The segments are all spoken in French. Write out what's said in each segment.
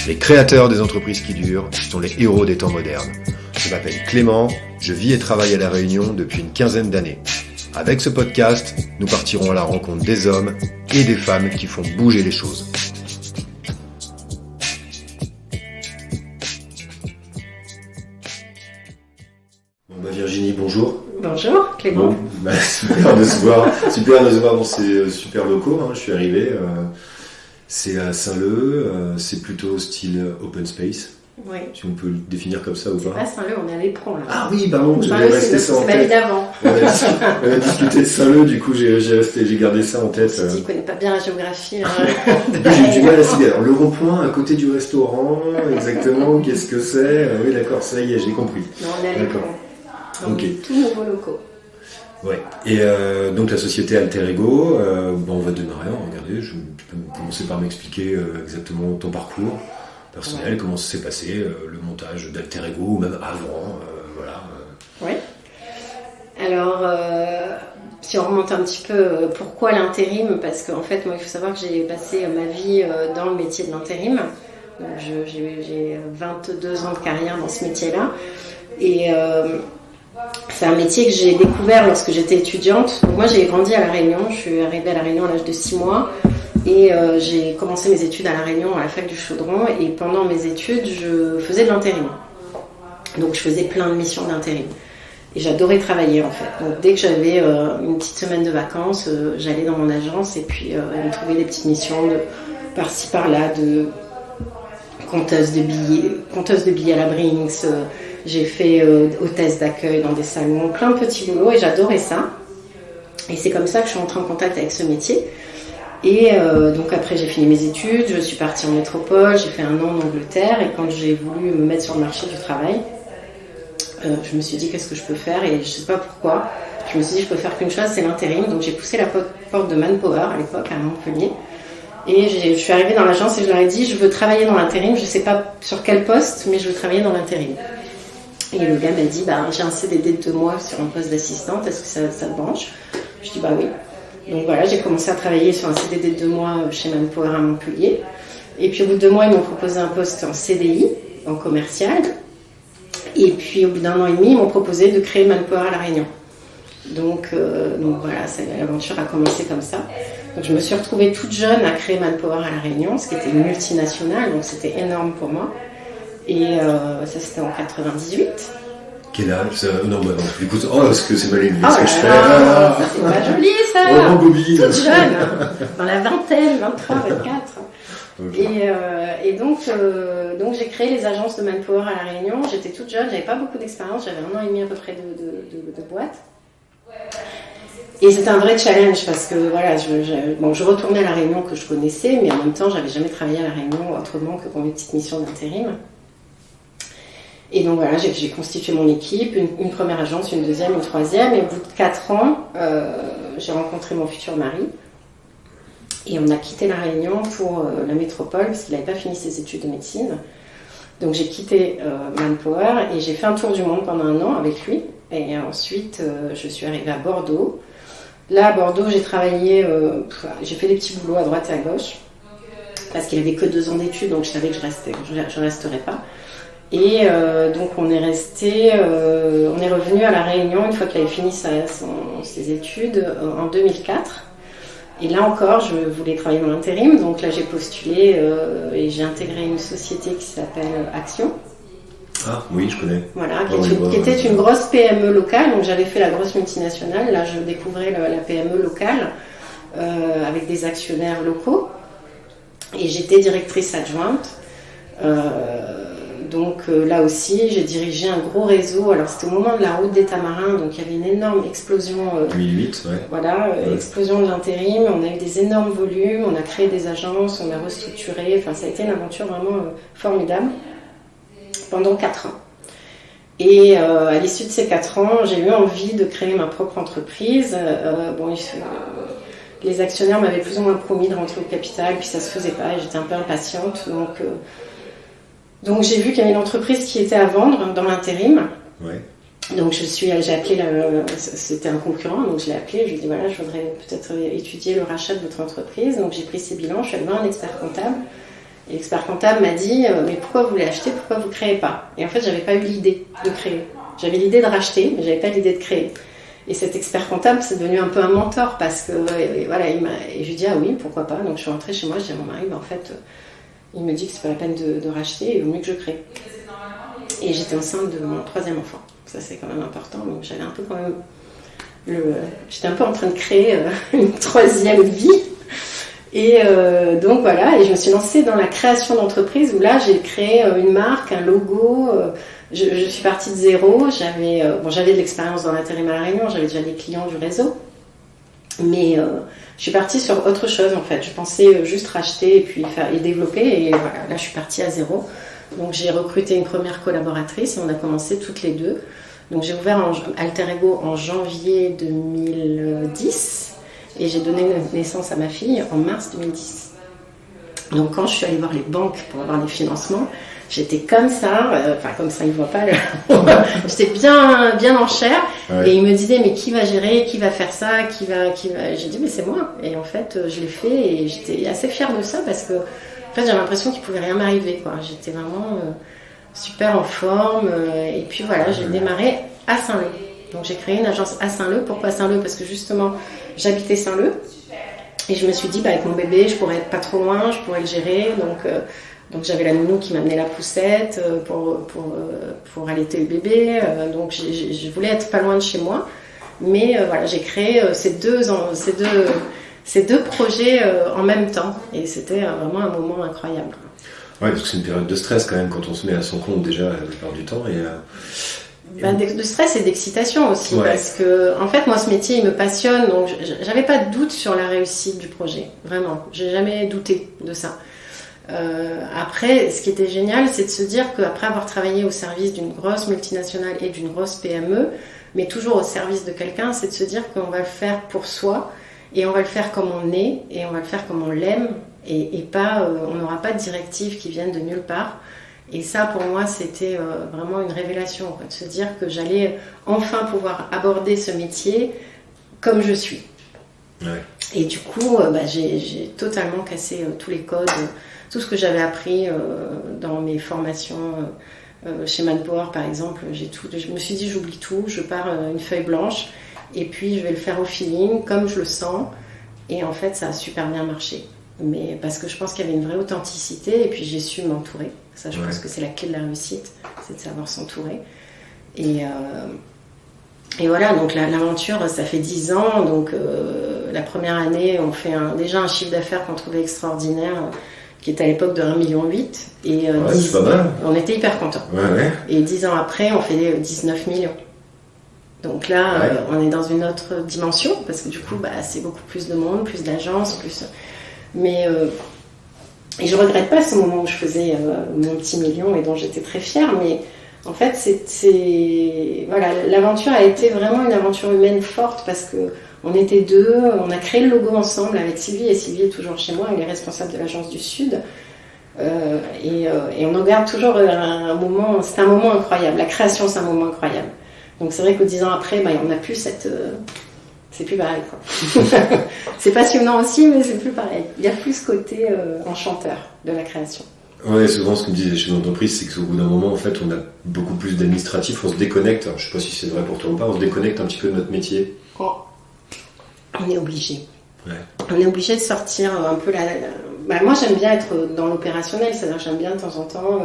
Les créateurs des entreprises qui durent sont les héros des temps modernes. Je m'appelle Clément, je vis et travaille à La Réunion depuis une quinzaine d'années. Avec ce podcast, nous partirons à la rencontre des hommes et des femmes qui font bouger les choses. Virginie, bonjour. Bonjour Clément. Bon, super de se voir dans ces super locaux. Je suis arrivé, c'est à Saint-Leu, c'est plutôt style open space. Oui. Si on peut le définir comme ça ou pas. C'est pas Saint-Leu, on est à l'éperon là. Ah oui, pardon, j'avais resté ça en tête. C'est validé avant. On a discuté de Saint-Leu, du coup j'ai gardé ça en tête. Je ne connais pas bien la géographie. J'ai du mal à citer. Alors le rond-point à côté du restaurant, exactement, qu'est-ce que c'est? Oui d'accord, ça y est, j'ai compris. Non, on est à l'éperon. Donc, tout nouveau locaux. Ouais. Et donc la société Alter Ego, on va démarrer. Regardez, tu peux commencer par m'expliquer exactement ton parcours personnel, comment ça s'est passé, le montage d'Alter Ego, ou même avant, voilà. Oui. Alors, si on remonte un petit peu, pourquoi l'intérim? Parce qu'en fait, moi, il faut savoir que j'ai passé ma vie dans le métier de l'intérim. J'ai 22 ans de carrière dans ce métier-là. Et c'est un métier que j'ai découvert lorsque j'étais étudiante. Donc moi, j'ai grandi à La Réunion. Je suis arrivée à La Réunion à l'âge de 6 mois. Et j'ai commencé mes études à La Réunion, à la fac du Chaudron. Et pendant mes études, je faisais de l'intérim. Donc je faisais plein de missions d'intérim. Et j'adorais travailler en fait. Donc dès que j'avais une petite semaine de vacances, j'allais dans mon agence et puis elle me trouvait des petites missions de par-ci par-là, de compteuse de billets à la Brinks. J'ai fait hôtesse d'accueil dans des salons, plein de petits boulots et j'adorais ça. Et c'est comme ça que je suis entrée en contact avec ce métier. Et donc après j'ai fini mes études, je suis partie en métropole, j'ai fait 1 an en Angleterre et quand j'ai voulu me mettre sur le marché du travail, je me suis dit qu'est-ce que je peux faire et je sais pas pourquoi. Je me suis dit je peux faire qu'une chose, c'est l'intérim. Donc j'ai poussé la porte de Manpower à l'époque à Montpellier. Et je suis arrivée dans l'agence et je leur ai dit je veux travailler dans l'intérim, je sais pas sur quel poste mais je veux travailler dans l'intérim. Et le gars m'a dit j'ai un CDD de 2 mois sur un poste d'assistante, est-ce que ça te branche? Je dis oui. Donc voilà, j'ai commencé à travailler sur un CDD de 2 mois chez Manpower à Montpellier. Et puis au bout de 2 mois, ils m'ont proposé un poste en CDI, en commercial. Et puis au bout d'1 an et demi, ils m'ont proposé de créer Manpower à La Réunion. Donc voilà, l'aventure a commencé comme ça. Donc je me suis retrouvée toute jeune à créer Manpower à La Réunion, ce qui était une multinationale, donc c'était énorme pour moi. Et ça c'était en 98. Quel âge ça? Non, écoute, est-ce que c'est mal élevé ce que je fais? C'est pas joli ça! Bobby. Toute jeune, dans la vingtaine, 23, 24. Okay. Et donc j'ai créé les agences de Manpower à La Réunion. J'étais toute jeune, j'avais pas beaucoup d'expérience, j'avais 1 an et demi à peu près de boîte. Et c'était un vrai challenge parce que voilà, je retournais à La Réunion que je connaissais, mais en même temps, j'avais jamais travaillé à La Réunion autrement que pour mes petites missions d'intérim. Et donc voilà, j'ai constitué mon équipe, une première agence, une deuxième, une troisième, et au bout de 4 ans, j'ai rencontré mon futur mari. Et on a quitté La Réunion pour la métropole, parce qu'il n'avait pas fini ses études de médecine. Donc j'ai quitté Manpower et j'ai fait un tour du monde pendant 1 an avec lui. Et ensuite, je suis arrivée à Bordeaux. Là, à Bordeaux, j'ai travaillé, j'ai fait des petits boulots à droite et à gauche, parce qu'il n'avait que 2 ans d'études, donc je savais que je resterais pas. Et donc on est revenu à La Réunion une fois qu'il avait fini ses études en 2004. Et là encore, je voulais travailler dans l'intérim, donc là j'ai postulé et j'ai intégré une société qui s'appelle Action. Ah oui, je connais. Voilà, qui était une grosse PME locale, donc j'avais fait la grosse multinationale, là je découvrais la PME locale avec des actionnaires locaux et j'étais directrice adjointe. Donc là aussi, j'ai dirigé un gros réseau. Alors c'était au moment de la route des Tamarins, donc il y avait une énorme explosion. 2008, ouais. Voilà, explosion de l'intérim. On a eu des énormes volumes, on a créé des agences, on a restructuré. Enfin, ça a été une aventure vraiment formidable pendant 4 ans. Et à l'issue de ces 4 ans, j'ai eu envie de créer ma propre entreprise. Les actionnaires m'avaient plus ou moins promis de rentrer au capital, puis ça se faisait pas. Et j'étais un peu impatiente, donc j'ai vu qu'il y avait une entreprise qui était à vendre dans l'intérim. Ouais. Donc j'ai appelé, c'était un concurrent, donc je l'ai appelé, je lui ai dit voilà, je voudrais peut-être étudier le rachat de votre entreprise. Donc j'ai pris ses bilans, je suis allée voir un expert comptable Et l'expert comptable m'a dit mais pourquoi vous voulez acheter, pourquoi vous ne créez pas? Et en fait, j'avais pas eu l'idée de créer. J'avais l'idée de racheter, mais j'avais pas l'idée de créer. Et cet expert comptable, c'est devenu un peu un mentor parce que voilà, et je lui ai dit ah oui, pourquoi pas. Donc je suis rentrée chez moi, je dis à mon mari en fait, il me dit que c'est pas la peine de racheter, il vaut mieux que je crée. Et j'étais enceinte de mon 3e enfant. Ça c'est quand même important. Donc j'avais un peu quand même j'étais un peu en train de créer une 3e vie. Et donc voilà, et je me suis lancée dans la création d'entreprise où là j'ai créé une marque, un logo. Je suis partie de zéro. J'avais de l'expérience dans l'intérim à La Réunion, j'avais déjà des clients du réseau, mais je suis partie sur autre chose en fait. Je pensais juste racheter et puis faire et développer. Et voilà, là je suis partie à zéro. Donc j'ai recruté une première collaboratrice et on a commencé toutes les deux. Donc j'ai ouvert Alter Ego en janvier 2010. Et j'ai donné naissance à ma fille en mars 2010. Donc quand je suis allée voir les banques pour avoir des financements, j'étais comme ça, comme ça ils ne voient pas, j'étais bien en chair. Ouais. Et ils me disaient mais qui va gérer, qui va faire ça, qui va... J'ai dit mais c'est moi. Et en fait je l'ai fait et j'étais assez fière de ça parce que en fait, j'avais l'impression qu'il ne pouvait rien m'arriver, quoi. J'étais vraiment super en forme. Et puis voilà, j'ai démarré à Saint-Leu. Donc j'ai créé une agence à Saint-Leu. Pourquoi Saint-Leu? Parce que justement, j'habitais Saint-Leu et je me suis dit, avec mon bébé, je pourrais être pas trop loin, je pourrais le gérer. Donc j'avais la nounou qui m'amenait la poussette pour allaiter le bébé. Donc je voulais être pas loin de chez moi. Mais voilà, j'ai créé ces deux projets en même temps. Et c'était vraiment un moment incroyable. Ouais, parce que c'est une période de stress quand même quand on se met à son compte déjà la plupart du temps. De stress et d'excitation aussi, ouais. Parce que en fait moi ce métier il me passionne, donc j'avais pas de doute sur la réussite du projet, vraiment, j'ai jamais douté de ça. Après, ce qui était génial, c'est de se dire qu'après avoir travaillé au service d'une grosse multinationale et d'une grosse PME, mais toujours au service de quelqu'un, c'est de se dire qu'on va le faire pour soi et on va le faire comme on est et on va le faire comme on l'aime et pas, on n'aura pas de directives qui viennent de nulle part. Et ça, pour moi, c'était vraiment une révélation, quoi, de se dire que j'allais enfin pouvoir aborder ce métier comme je suis. Ouais. Et du coup, j'ai totalement cassé tous les codes, tout ce que j'avais appris dans mes formations chez Manpower, par exemple. Je me suis dit, j'oublie tout, je pars une feuille blanche et puis je vais le faire au feeling, comme je le sens. Et en fait, ça a super bien marché. Mais parce que je pense qu'il y avait une vraie authenticité et puis j'ai su m'entourer. Ça, je pense que c'est la clé de la réussite, c'est de savoir s'entourer. Et voilà, donc l'aventure, ça fait 10 ans. Donc la première année, on fait déjà un chiffre d'affaires qu'on trouvait extraordinaire, qui était à l'époque de 1,8 million. Et c'est pas mal. On était hyper contents. Ouais. Et 10 ans après, on fait 19 millions. Donc là, on est dans une autre dimension, parce que du coup, c'est beaucoup plus de monde, plus d'agences, plus... Mais et je regrette pas ce moment où je faisais mon petit million et dont j'étais très fière, mais en fait voilà, l'aventure a été vraiment une aventure humaine forte parce que on était deux, on a créé le logo ensemble avec Sylvie et Sylvie est toujours chez moi, elle est responsable de l'agence du Sud et on en garde toujours un moment, c'est un moment incroyable, la création c'est un moment incroyable. Donc c'est vrai que 10 ans après, on n'a plus cette c'est plus pareil, quoi. C'est passionnant aussi, mais c'est plus pareil. Il y a plus ce côté enchanteur de la création. Ouais, souvent ce qu'on me disait chez l'entreprise, c'est qu'au bout d'un moment, en fait, on a beaucoup plus d'administratifs, on se déconnecte. Alors, je sais pas si c'est vrai pour toi ou pas, on se déconnecte un petit peu de notre métier. On est obligé. Ouais. On est obligé de sortir un peu moi, j'aime bien être dans l'opérationnel, c'est-à-dire j'aime bien de temps en temps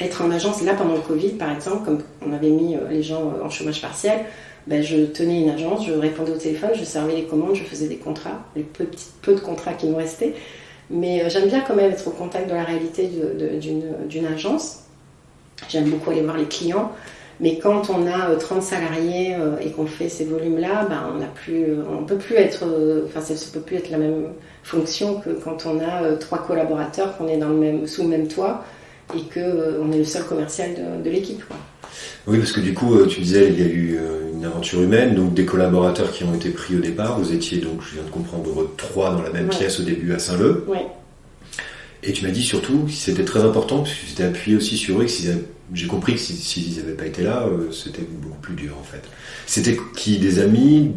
être en agence. Là, pendant le Covid, par exemple, comme on avait mis les gens en chômage partiel, je tenais une agence, je répondais au téléphone, je servais les commandes, je faisais des contrats, les peu de contrats qui nous restaient. Mais j'aime bien quand même être au contact de la réalité d'une agence. J'aime beaucoup aller voir les clients. Mais quand on a 30 salariés et qu'on fait ces volumes-là, on peut plus être, ça peut plus être la même fonction que quand on a 3 collaborateurs, qu'on est sous le même toit et qu'on est le seul commercial de l'équipe, quoi. Oui, parce que du coup, tu disais, il y a eu une aventure humaine, donc des collaborateurs qui ont été pris au départ. Vous étiez donc, je viens de comprendre, 3 dans la même pièce au début à Saint-Leu. Oui. Et tu m'as dit surtout que c'était très important, parce que c'était appuyé aussi sur eux, que j'ai compris que s'ils n'avaient pas été là, c'était beaucoup plus dur en fait. C'était qui? Des amis,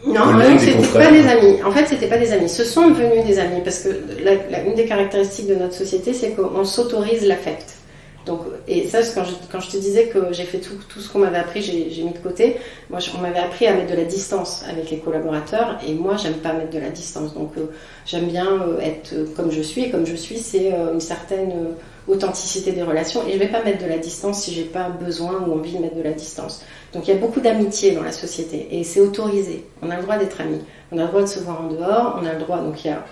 Non, collègues, des c'était confrères? pas des amis. En fait, c'était pas des amis. Ce sont devenus des amis parce que une des caractéristiques de notre société, c'est qu'on s'autorise l'affect. Donc, et ça, quand je te disais que j'ai fait tout ce qu'on m'avait appris, j'ai mis de côté. Moi, on m'avait appris à mettre de la distance avec les collaborateurs, et moi, j'aime pas mettre de la distance. Donc, j'aime bien être comme je suis. Et comme je suis, c'est une certaine authenticité des relations. Et je vais pas mettre de la distance si j'ai pas besoin ou envie de mettre de la distance. Donc, il y a beaucoup d'amitié dans la société, et c'est autorisé. On a le droit d'être amis. On a le droit de se voir en dehors. On a le droit. Donc, il y a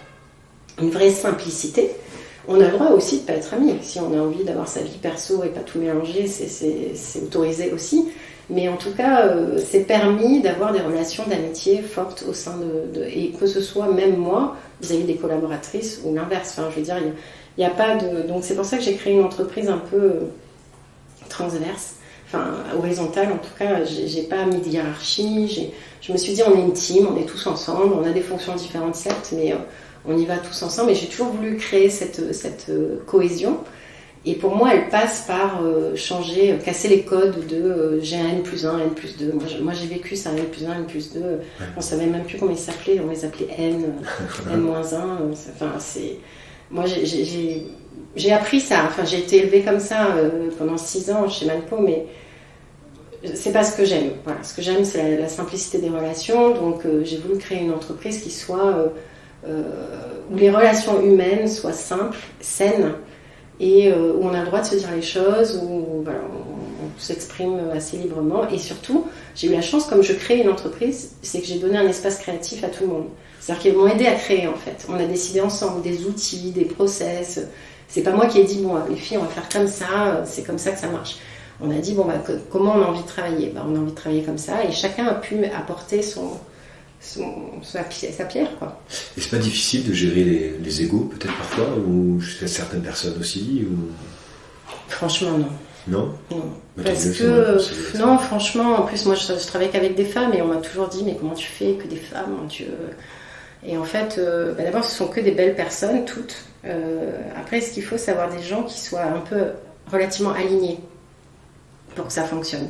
une vraie simplicité. On a le droit aussi de ne pas être amis. Si on a envie d'avoir sa vie perso et pas tout mélanger, c'est autorisé aussi. Mais en tout cas, c'est permis d'avoir des relations d'amitié fortes au sein et que ce soit même moi, vis-à-vis des collaboratrices, ou l'inverse. Enfin, je veux dire, il n'y a pas de... Donc c'est pour ça que j'ai créé une entreprise un peu transverse, enfin horizontale en tout cas. J'ai pas mis de hiérarchie. Je me suis dit, on est une team, on est tous ensemble, on a des fonctions différentes certes, mais... on y va tous ensemble, et j'ai toujours voulu créer cette cohésion. Et pour moi, elle passe par casser les codes de j'ai un N+1, N+2. Moi, j'ai vécu ça, N+1, N+2. On savait même plus comment ils s'appelaient. On les appelait N, N-1. Enfin, moi, j'ai appris ça. Enfin, j'ai été élevée comme ça pendant 6 ans chez Manpo, mais c'est pas ce que j'aime. Voilà, ce que j'aime, c'est la simplicité des relations. Donc, j'ai voulu créer une entreprise qui soit... où les relations humaines soient simples, saines, et où on a le droit de se dire les choses, où voilà, on s'exprime assez librement. Et surtout, j'ai eu la chance, comme je crée une entreprise, c'est que j'ai donné un espace créatif à tout le monde. C'est-à-dire qu'ils m'ont aidé à créer, en fait. On a décidé ensemble des outils, des process. C'est pas moi qui ai dit, bon, les filles, on va faire comme ça, c'est comme ça que ça marche. On a dit, bon, comment on a envie de travailler? On a envie de travailler comme ça, et chacun a pu apporter sa pierre, quoi. Et c'est pas difficile de gérer les égos, peut-être parfois, ou chez certaines personnes aussi, ou... Franchement, non. Non. Parce que, non, franchement, en plus, moi, je travaille qu'avec des femmes, et on m'a toujours dit, mais comment tu fais que des femmes, mon Dieu. Et en fait, d'abord, ce sont que des belles personnes, toutes. Après, ce qu'il faut, c'est avoir des gens qui soient un peu relativement alignés pour que ça fonctionne.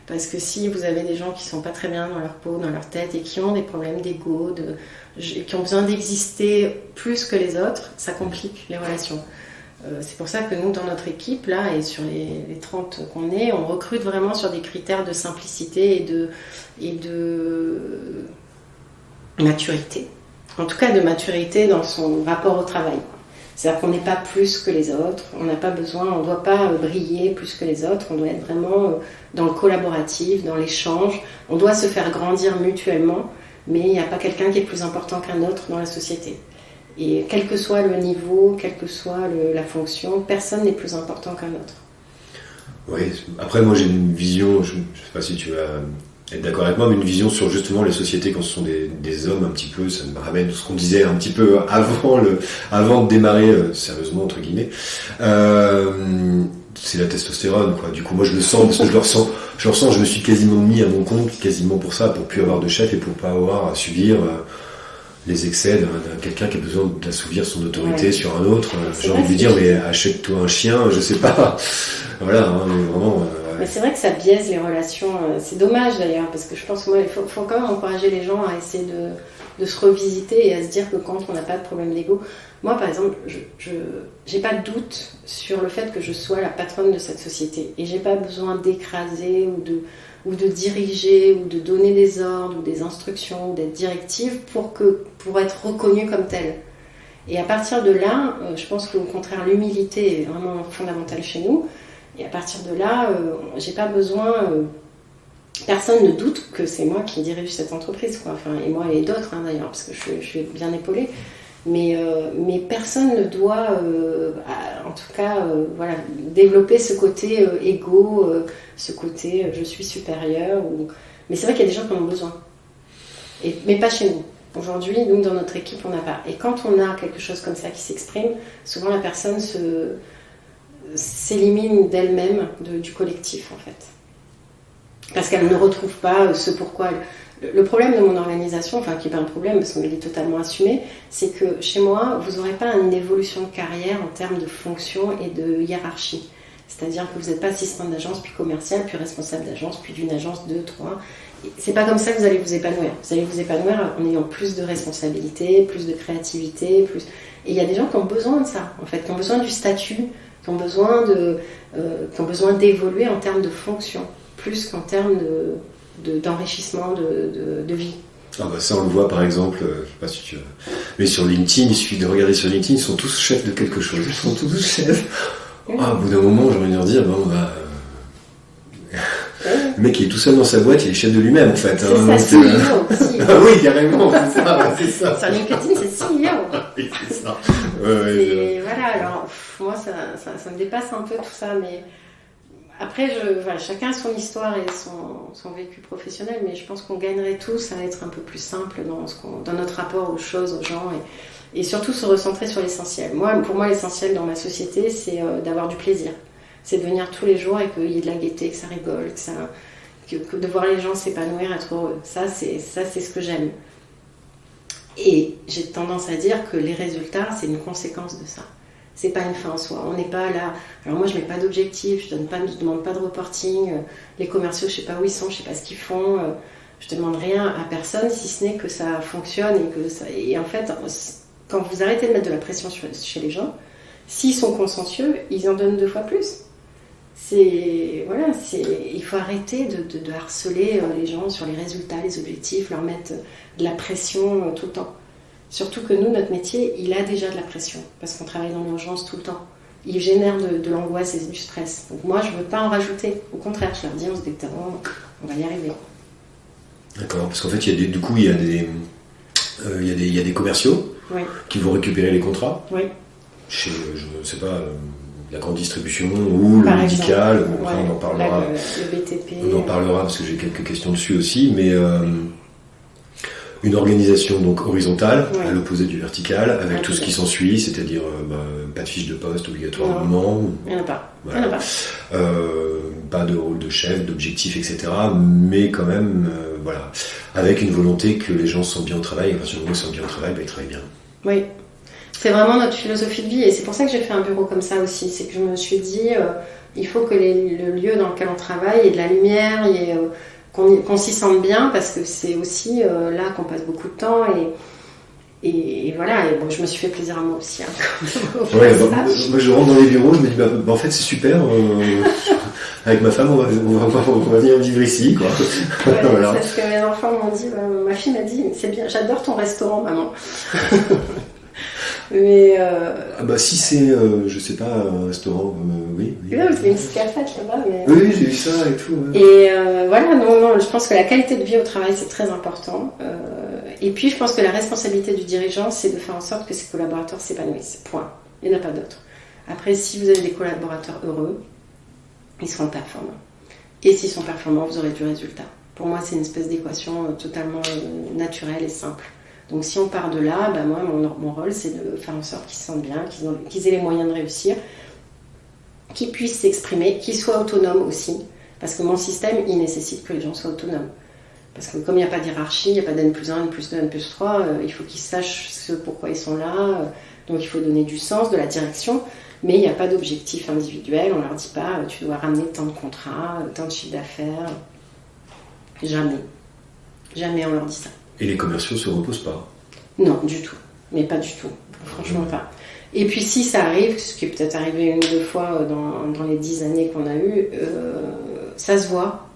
Parce que si vous avez des gens qui ne sont pas très bien dans leur peau, dans leur tête, et qui ont des problèmes d'ego, qui ont besoin d'exister plus que les autres, ça complique les relations. C'est pour ça que nous, dans notre équipe, là, et sur les 30 qu'on est, on recrute vraiment sur des critères de simplicité et de maturité. En tout cas, de maturité dans son rapport au travail. C'est-à-dire qu'on n'est pas plus que les autres, on n'a pas besoin, on ne doit pas briller plus que les autres, on doit être vraiment dans le collaboratif, dans l'échange, on doit se faire grandir mutuellement, mais il n'y a pas quelqu'un qui est plus important qu'un autre dans la société. Et quel que soit le niveau, quelle que soit la fonction, personne n'est plus important qu'un autre. Oui, après moi j'ai une vision, je ne sais pas si tu vas être d'accord avec moi, mais une vision sur justement les sociétés quand ce sont des hommes un petit peu, ça me ramène ce qu'on disait un petit peu avant de démarrer sérieusement entre guillemets, c'est la testostérone quoi. Du coup moi je le sens parce que je le ressens, je me suis quasiment mis à mon compte quasiment pour ça, pour plus avoir de chef et pour pas avoir à subir les excès d'un quelqu'un qui a besoin d'assouvir son autorité sur un autre. J'ai envie de lui dire mais achète-toi un chien, je sais pas. Voilà, hein, mais vraiment. Mais c'est vrai que ça biaise les relations. C'est dommage d'ailleurs, parce que je pense que moi, il faut quand même encourager les gens à essayer de se revisiter et à se dire que quand on n'a pas de problème d'ego. Moi, par exemple, je n'ai pas de doute sur le fait que je sois la patronne de cette société. Et j'ai pas besoin d'écraser ou de diriger ou de donner des ordres ou des instructions ou d'être directive pour être reconnue comme telle. Et à partir de là, je pense qu'au contraire, l'humilité est vraiment fondamentale chez nous. Et à partir de là, j'ai pas besoin... personne ne doute que c'est moi qui dirige cette entreprise, quoi. Enfin, et moi et d'autres, hein, d'ailleurs, parce que je suis bien épaulée. Mais personne ne doit, en tout cas, voilà, développer ce côté égo, ce côté je suis supérieur. Mais c'est vrai qu'il y a des gens qui en ont besoin. Mais pas chez nous. Aujourd'hui, nous, dans notre équipe, on n'a pas. Et quand on a quelque chose comme ça qui s'exprime, souvent la personne s'élimine d'elle-même, du collectif, en fait. Parce qu'elle ne retrouve pas ce pourquoi Le problème de mon organisation, enfin qui n'est pas un problème parce qu'il est totalement assumé, c'est que chez moi, vous n'aurez pas une évolution de carrière en termes de fonction et de hiérarchie. C'est-à-dire que vous n'êtes pas assistant d'agence, puis commercial, puis responsable d'agence, puis d'une agence 2, 3. c'est pas comme ça que vous allez vous épanouir. Vous allez vous épanouir en ayant plus de responsabilités, plus de créativité, plus... Et il y a des gens qui ont besoin de ça, en fait, qui ont besoin du statut, qui ont besoin d'évoluer en termes de fonction, plus qu'en termes d'enrichissement de vie. Ah bah ça on le voit par exemple, je sais pas si tu veux, mais sur LinkedIn, il suffit de regarder sur LinkedIn, ils sont tous chefs de quelque chose, ils sont tous chefs. Ah, au bout d'un moment, j'ai envie de leur dire, bon bah... Le mec il est tout seul dans sa boîte, il est chef de lui-même en fait. C'est ça, CEO aussi. Ah oui, carrément, c'est ça, c'est ça. Sur LinkedIn, c'est CEO. Oui, c'est ça. Voilà, alors moi ça me dépasse un peu tout ça, mais après chacun a son histoire et son vécu professionnel, mais je pense qu'on gagnerait tous à être un peu plus simple dans notre rapport aux choses, aux gens, et surtout se recentrer sur l'essentiel. Pour moi, l'essentiel dans ma société, c'est d'avoir du plaisir. C'est de venir tous les jours et qu'il y ait de la gaieté, que ça rigole, que de voir les gens s'épanouir, être heureux. Ça, c'est ce que j'aime. Et j'ai tendance à dire que les résultats, c'est une conséquence de ça. C'est pas une fin en soi. On n'est pas là. Alors moi, je mets pas d'objectif, je demande pas de reporting. Les commerciaux, je sais pas où ils sont, je sais pas ce qu'ils font. Je demande rien à personne, si ce n'est que ça fonctionne et en fait, quand vous arrêtez de mettre de la pression chez les gens, s'ils sont consciencieux, ils en donnent 2 fois plus. Il faut arrêter de harceler les gens sur les résultats, les objectifs, leur mettre de la pression tout le temps. Surtout que nous, notre métier, il a déjà de la pression, parce qu'on travaille dans l'urgence tout le temps. Il génère de l'angoisse et du stress. Donc moi, je ne veux pas en rajouter. Au contraire, je leur dis, on se détend, on va y arriver. D'accord, parce qu'en fait, il y a des commerciaux qui vont récupérer les contrats. Oui. Chez, je ne sais pas, la grande distribution ou le médical. Bon, après, on en parlera. Le BTP. On en parlera parce que j'ai quelques questions dessus aussi, mais une organisation donc horizontale, à l'opposé du vertical, avec tout ce qui s'ensuit, c'est-à-dire pas de fiche de poste obligatoirement. Il n'y en a pas. Voilà. Il n'y en a pas. Pas de rôle de chef, d'objectif, etc. Mais quand même, voilà, avec une volonté que les gens se sentent bien au travail. Et à partir du moment où ils se sentent bien au travail, ils travaillent bien. Oui. C'est vraiment notre philosophie de vie et c'est pour ça que j'ai fait un bureau comme ça aussi. C'est que je me suis dit, il faut que le lieu dans lequel on travaille ait de la lumière, qu'on s'y sente bien parce que c'est aussi là qu'on passe beaucoup de temps et voilà. Et bon, je me suis fait plaisir à moi aussi. Moi je rentre dans les bureaux, je me dis en fait c'est super. Avec ma femme, on va venir vivre ici, quoi. Voilà. C'est ce que mes enfants m'ont dit. Ma fille m'a dit, c'est bien, j'adore ton restaurant, maman. Mais si c'est, je sais pas, un restaurant, oui. Oui, c'est une petite cafette là-bas. Mais... Oui, j'ai vu ça et tout. Ouais. Et non, je pense que la qualité de vie au travail, c'est très important. Et puis, je pense que la responsabilité du dirigeant, c'est de faire en sorte que ses collaborateurs s'épanouissent. Point. Il n'y en a pas d'autre. Après, si vous avez des collaborateurs heureux, ils seront performants. Et s'ils sont performants, vous aurez du résultat. Pour moi, c'est une espèce d'équation totalement naturelle et simple. Donc si on part de là, moi, mon rôle, c'est de faire en sorte qu'ils se sentent bien, qu'ils aient les moyens de réussir, qu'ils puissent s'exprimer, qu'ils soient autonomes aussi. Parce que mon système, il nécessite que les gens soient autonomes. Parce que comme il n'y a pas de hiérarchie, il n'y a pas d'N+1, N+2, N+3, il faut qu'ils sachent pourquoi ils sont là. Donc il faut donner du sens, de la direction. Mais il n'y a pas d'objectif individuel. On ne leur dit pas, tu dois ramener tant de contrats, tant de chiffre d'affaires. Jamais. Jamais on leur dit ça. Et les commerciaux ne se reposent pas? Non, du tout. Mais pas du tout. Franchement pas. Et puis si ça arrive, ce qui est peut-être arrivé 1 ou 2 fois dans les 10 années qu'on a eues, ça se voit.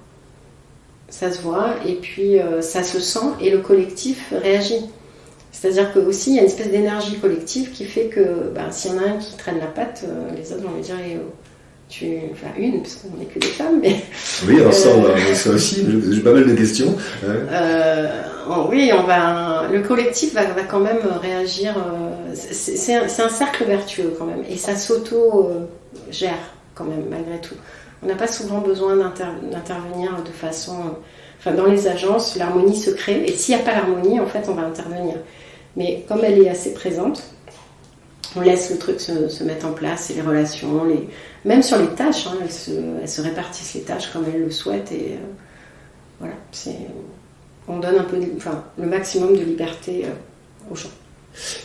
Ça se voit et puis ça se sent et le collectif réagit. C'est-à-dire que aussi il y a une espèce d'énergie collective qui fait que s'il y en a un qui traîne la patte, les autres vont lui dire parce qu'on n'est que des femmes, mais... Oui, alors ça aussi, j'ai pas mal de questions. Oui, le collectif va quand même réagir. C'est un cercle vertueux quand même, et ça s'auto-gère quand même, malgré tout. On n'a pas souvent besoin d'intervenir de façon... dans les agences, l'harmonie se crée, et s'il n'y a pas l'harmonie, en fait, on va intervenir. Mais comme elle est assez présente, on laisse le truc se mettre en place, et les relations, même sur les tâches, elles se répartissent les tâches comme elles le souhaitent, et voilà, on donne un peu le maximum de liberté aux gens.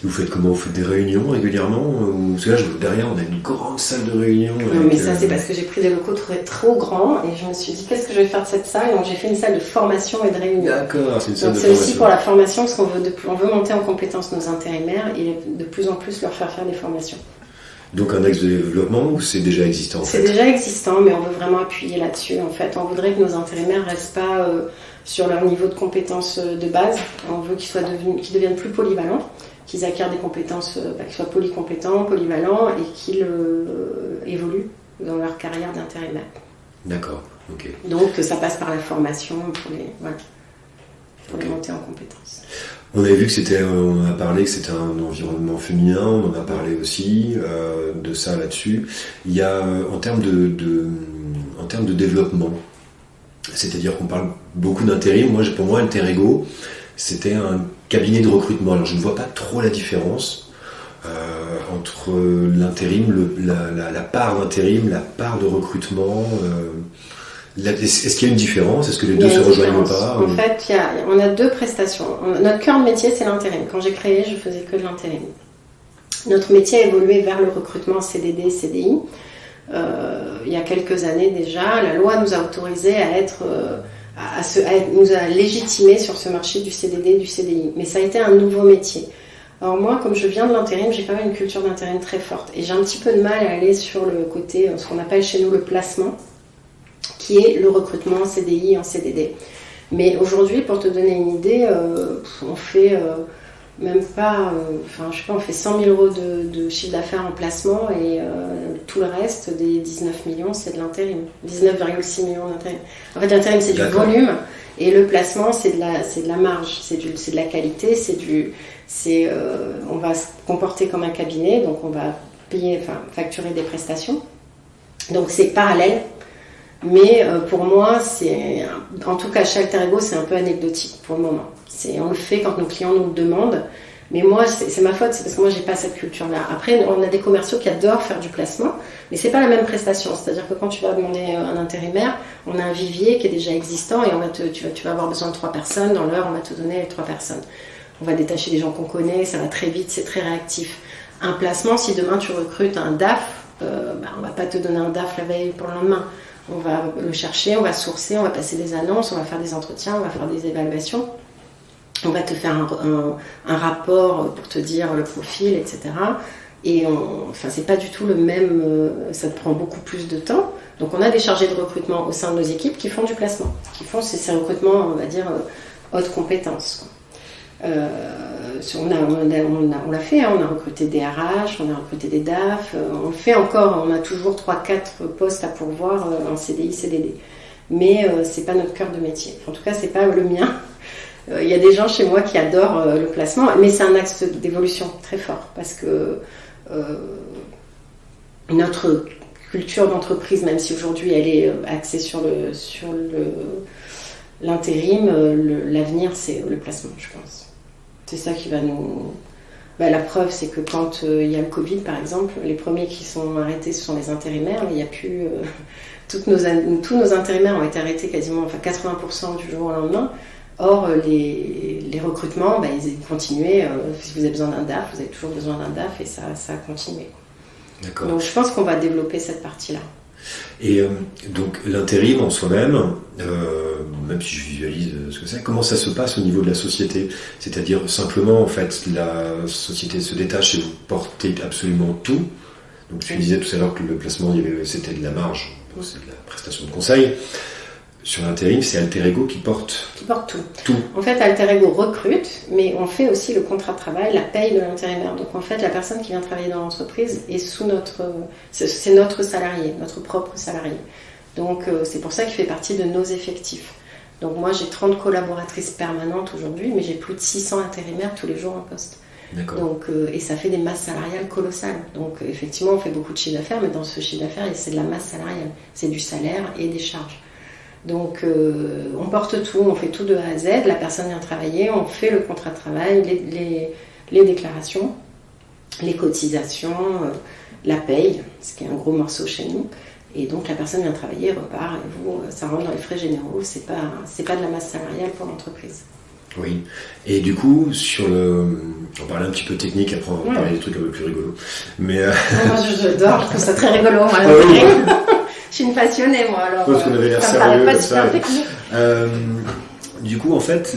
Vous faites comment? Vous faites des réunions régulièrement? Parce que là, derrière, on a une grande salle de réunion. Non, mais ça, c'est parce que j'ai pris des locaux trop grands et je me suis dit, qu'est-ce que je vais faire de cette salle? Donc, j'ai fait une salle de formation et de réunion. D'accord, c'est une salle donc, de c'est formation. aussi pour la formation, parce on veut monter en compétence nos intérimaires et de plus en plus leur faire des formations. Donc, un axe de développement ou c'est déjà existant en fait? C'est déjà existant, mais on veut vraiment appuyer là-dessus. En fait, on voudrait que nos intérimaires ne restent pas sur leur niveau de compétences de base. On veut qu'ils deviennent plus polyvalents, qu'ils acquièrent des compétences, qu'ils soient polycompétents, polyvalents et qu'ils évoluent dans leur carrière d'intérimaire. D'accord, ok. Donc ça passe par la formation pour les monter en compétences. On avait vu que on a parlé que c'était un environnement féminin, on en a parlé aussi de ça là-dessus. Il y a en termes de développement, c'est-à-dire qu'on parle beaucoup d'intérim. Pour moi, Alterego, c'était un cabinet de recrutement. Alors je ne vois pas trop la différence entre l'intérim, la part d'intérim, la part de recrutement. Est-ce qu'il y a une différence? Est-ce que les deux se rejoignent ou pas? En fait, on a deux prestations. Notre cœur de métier, c'est l'intérim. Quand j'ai créé, je faisais que de l'intérim. Notre métier a évolué vers le recrutement CDD, CDI. Il y a quelques années déjà, la loi nous a autorisé nous a légitimé sur ce marché du CDD, du CDI. Mais ça a été un nouveau métier. Alors moi, comme je viens de l'intérim, j'ai quand même une culture d'intérim très forte. Et j'ai un petit peu de mal à aller sur le côté, ce qu'on appelle chez nous le placement, qui est le recrutement en CDI, en CDD. Mais aujourd'hui, pour te donner une idée, on fait même pas, on fait 100 000 euros de chiffre d'affaires en placement et tout le reste des 19 millions, c'est de l'intérim. 19,6 millions d'intérim. En fait, l'intérim, c'est du volume et le placement, c'est de la marge, c'est de la qualité, on va se comporter comme un cabinet, donc on va facturer des prestations. Donc c'est parallèle. Mais pour moi, en tout cas chez Alterego, c'est un peu anecdotique pour le moment. On le fait quand nos clients nous le demandent. Mais moi, c'est ma faute, c'est parce que moi, j'ai pas cette culture-là. Après, on a des commerciaux qui adorent faire du placement, mais c'est pas la même prestation. C'est-à-dire que quand tu vas demander un intérimaire, on a un vivier qui est déjà existant et tu vas avoir besoin de 3 personnes. Dans l'heure, on va te donner les 3 personnes. On va détacher des gens qu'on connaît, ça va très vite, c'est très réactif. Un placement, si demain tu recrutes un DAF, on va pas te donner un DAF la veille pour le lendemain. On va le chercher, on va sourcer, on va passer des annonces, on va faire des entretiens, on va faire des évaluations. On va te faire un rapport pour te dire le profil, etc. Et c'est pas du tout le même, ça te prend beaucoup plus de temps. Donc on a des chargés de recrutement au sein de nos équipes qui font du placement, qui font ces recrutements, on va dire, haute compétence. On l'a fait, on a recruté des RH, on a recruté des DAF, on fait encore, on a toujours 3-4 postes à pourvoir en CDI, CDD. Mais c'est pas notre cœur de métier. En tout cas, c'est pas le mien. Il y a des gens chez moi qui adorent le placement, mais c'est un axe d'évolution très fort parce que notre culture d'entreprise, même si aujourd'hui elle est axée sur l'intérim, l'avenir c'est le placement, je pense. C'est ça qui va nous... la preuve, c'est que quand il y a le Covid, par exemple, les premiers qui sont arrêtés, ce sont les intérimaires. Il n'y a plus... tous nos intérimaires ont été arrêtés quasiment 80% du jour au lendemain. Or, les recrutements, ils continuaient. Si vous avez besoin d'un DAF, vous avez toujours besoin d'un DAF et ça a continué. D'accord. Donc, je pense qu'on va développer cette partie-là. Et donc l'intérim en soi-même, même si je visualise ce que c'est, comment ça se passe au niveau de la société? C'est-à-dire simplement en fait la société se détache et vous portez absolument tout. Donc tu disais tout à l'heure que le placement c'était de la marge, donc c'est de la prestation de conseil. Sur l'intérim, c'est Alterego qui porte tout. En fait, Alterego recrute, mais on fait aussi le contrat de travail, la paye de l'intérimaire. Donc en fait, la personne qui vient travailler dans l'entreprise est c'est notre salarié, notre propre salarié. Donc c'est pour ça qu'il fait partie de nos effectifs. Donc moi, j'ai 30 collaboratrices permanentes aujourd'hui, mais j'ai plus de 600 intérimaires tous les jours en poste. D'accord. Donc, et ça fait des masses salariales colossales. Donc effectivement, on fait beaucoup de chiffre d'affaires, mais dans ce chiffre d'affaires, c'est de la masse salariale. C'est du salaire et des charges. Donc on porte tout, on fait tout de A à Z, la personne vient travailler, on fait le contrat de travail, les déclarations, les cotisations, la paye, ce qui est un gros morceau chez nous. Et donc la personne vient travailler, repart, et ça rentre dans les frais généraux, c'est pas de la masse salariale pour l'entreprise. Oui. Et du coup, on parlait un petit peu technique, après on va parler des trucs un peu plus rigolos. Mais moi j'adore, je trouve ça très rigolo. Moi, je suis une passionnée, moi. Alors, parce qu'on avait l'air ça me paraît sérieux pas comme super ça. technique. Du coup, en fait,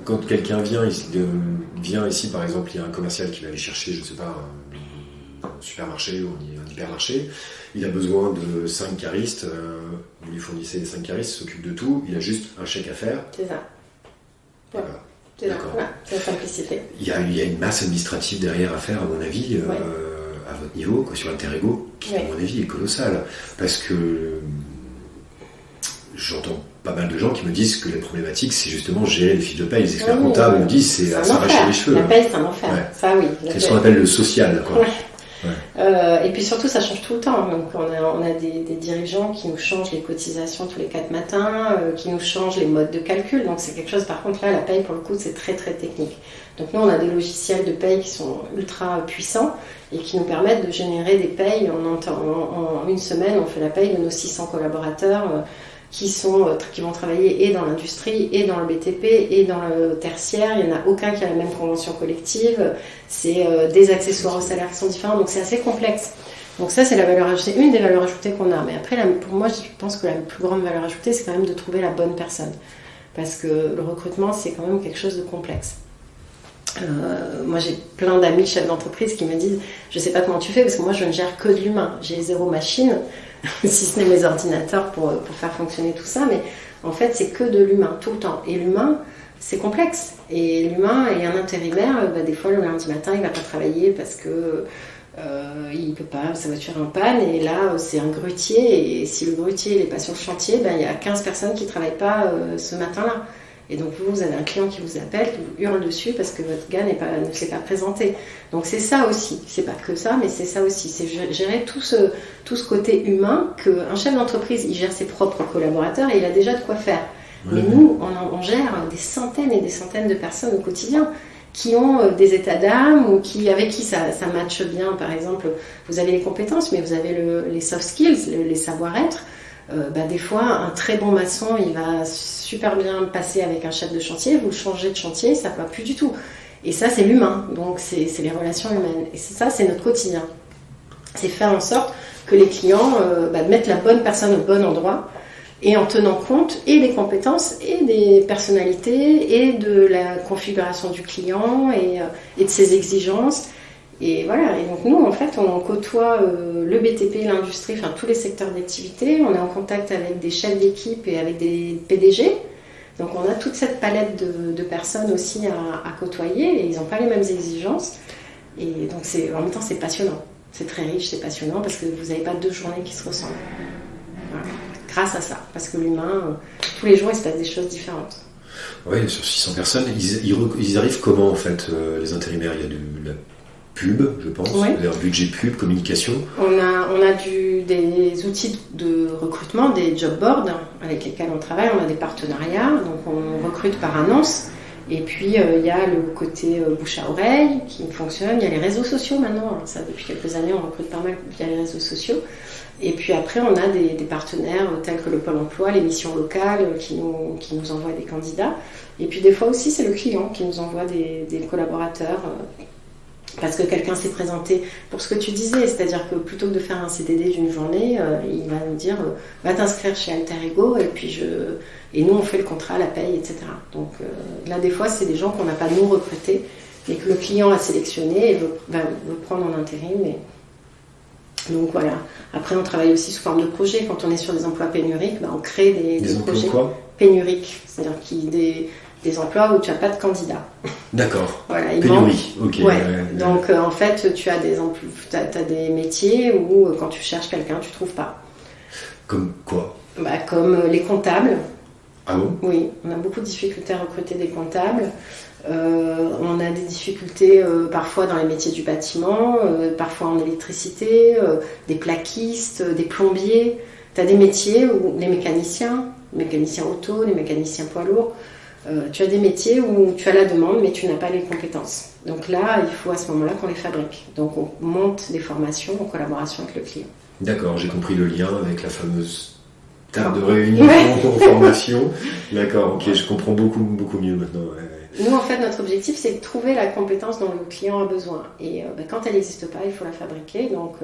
quand quelqu'un vient ici, par exemple, il y a un commercial qui va aller chercher, je sais pas, un supermarché ou un hypermarché, il a besoin de 5 caristes, vous lui fournissez les 5 caristes, il s'occupe de tout, il a juste un chèque à faire. C'est ça. Ouais. Voilà. C'est ça. Voilà. C'est la simplicité. Il y a une masse administrative derrière à faire, à mon avis, à votre niveau, quoi, sur Interego, qui, à mon avis, est colossal. Parce que j'entends pas mal de gens qui me disent que les problématiques, c'est justement gérer les fiches de paye. Les experts comptables me disent c'est à s'arracher les cheveux. La paye, c'est un enfer. Ouais. Ça, oui. C'est ce qu'on appelle le social, quoi. Ouais. Et puis surtout, ça change tout le temps. Donc, on a des dirigeants qui nous changent les cotisations tous les 4 matins, qui nous changent les modes de calcul. Donc, c'est quelque chose, par contre, là, la paye, pour le coup, c'est très, très technique. Donc, nous, on a des logiciels de paye qui sont ultra puissants et qui nous permettent de générer des payes. En une semaine, on fait la paye de nos 600 collaborateurs qui vont travailler et dans l'industrie, et dans le BTP, et dans le tertiaire. Il n'y en a aucun qui a la même convention collective. C'est des accessoires au salaire qui sont différents, donc c'est assez complexe. Donc ça, c'est la valeur ajoutée, une des valeurs ajoutées qu'on a. Mais après, pour moi, je pense que la plus grande valeur ajoutée, c'est quand même de trouver la bonne personne. Parce que le recrutement, c'est quand même quelque chose de complexe. Moi, j'ai plein d'amis chefs d'entreprise qui me disent « Je ne sais pas comment tu fais, parce que moi, je ne gère que de l'humain. J'ai 0 machine. » si ce n'est mes ordinateurs pour faire fonctionner tout ça, mais en fait c'est que de l'humain tout le temps, et l'humain c'est complexe, et l'humain et un intérimaire, des fois le lundi matin il va pas travailler parce que il peut pas, sa voiture est en panne, et là c'est un grutier, et si le grutier n'est pas sur le chantier, il y a 15 personnes qui travaillent pas ce matin-là. Et donc vous avez un client qui vous appelle, qui vous hurle dessus parce que votre gars ne s'est pas présenté. Donc c'est ça aussi, c'est pas que ça, mais c'est ça aussi, c'est gérer tout ce côté humain, qu'un chef d'entreprise, il gère ses propres collaborateurs et il a déjà de quoi faire. Mais nous, on gère des centaines et des centaines de personnes au quotidien qui ont des états d'âme ou avec qui ça matche bien. Par exemple, vous avez les compétences, mais vous avez les soft skills, les savoir-être. Des fois, un très bon maçon, il va super bien passer avec un chef de chantier, vous le changez de chantier, ça ne va plus du tout. Et ça, c'est l'humain, donc c'est les relations humaines. Et ça, c'est notre quotidien. C'est faire en sorte que les clients mettent la bonne personne au bon endroit, et en tenant compte et des compétences et des personnalités et de la configuration du client et de ses exigences. Et voilà, et donc nous en fait on côtoie le BTP, l'industrie, enfin tous les secteurs d'activité, on est en contact avec des chefs d'équipe et avec des PDG, donc on a toute cette palette de personnes aussi à côtoyer, et ils n'ont pas les mêmes exigences, et donc en même temps c'est passionnant, c'est très riche, c'est passionnant parce que vous n'avez pas 2 journées qui se ressemblent. Voilà. Grâce à ça, parce que l'humain, tous les jours il se passe des choses différentes. Oui, sur 600 personnes, ils arrivent comment en fait, les intérimaires? Il y a de la pub, je pense, un budget pub, communication. On a des outils de recrutement, des job boards avec lesquels on travaille, on a des partenariats, donc on recrute par annonce, et puis il y a le côté bouche à oreille qui fonctionne, il y a les réseaux sociaux maintenant. Alors ça, depuis quelques années on recrute pas mal via les réseaux sociaux, et puis après on a des partenaires tels que le Pôle emploi, les missions locales qui nous envoient des candidats, et puis des fois aussi c'est le client qui nous envoie des collaborateurs parce que quelqu'un s'est présenté pour ce que tu disais, c'est-à-dire que plutôt que de faire un CDD d'une journée, il va nous dire va t'inscrire chez Interego, et nous on fait le contrat, la paye, etc. Donc là des fois c'est des gens qu'on n'a pas nous recrutés, mais que le client a sélectionné et veut prendre en intérim. Donc voilà. Après on travaille aussi sous forme de projet. Quand on est sur des emplois pénuriques, on crée des projets pénuriques, c'est-à-dire des emplois où tu n'as pas de candidat. D'accord. Voilà, pénurie, ok. Ouais. Donc en fait, tu as des métiers où quand tu cherches quelqu'un, tu ne trouves pas. Comme quoi? Comme les comptables. Ah bon? Oui, on a beaucoup de difficultés à recruter des comptables. On a des difficultés parfois dans les métiers du bâtiment, parfois en électricité, des plaquistes, des plombiers. Tu as des métiers où les mécaniciens auto, les mécaniciens poids lourds. Tu as des métiers où tu as la demande mais tu n'as pas les compétences. Donc là, il faut à ce moment-là qu'on les fabrique. Donc on monte des formations en collaboration avec le client. D'accord, j'ai compris le lien avec la fameuse table de réunion, formation. D'accord, ok, je comprends beaucoup mieux maintenant. Ouais. Nous, en fait, notre objectif, c'est de trouver la compétence dont le client a besoin. Et quand elle n'existe pas, il faut la fabriquer. Donc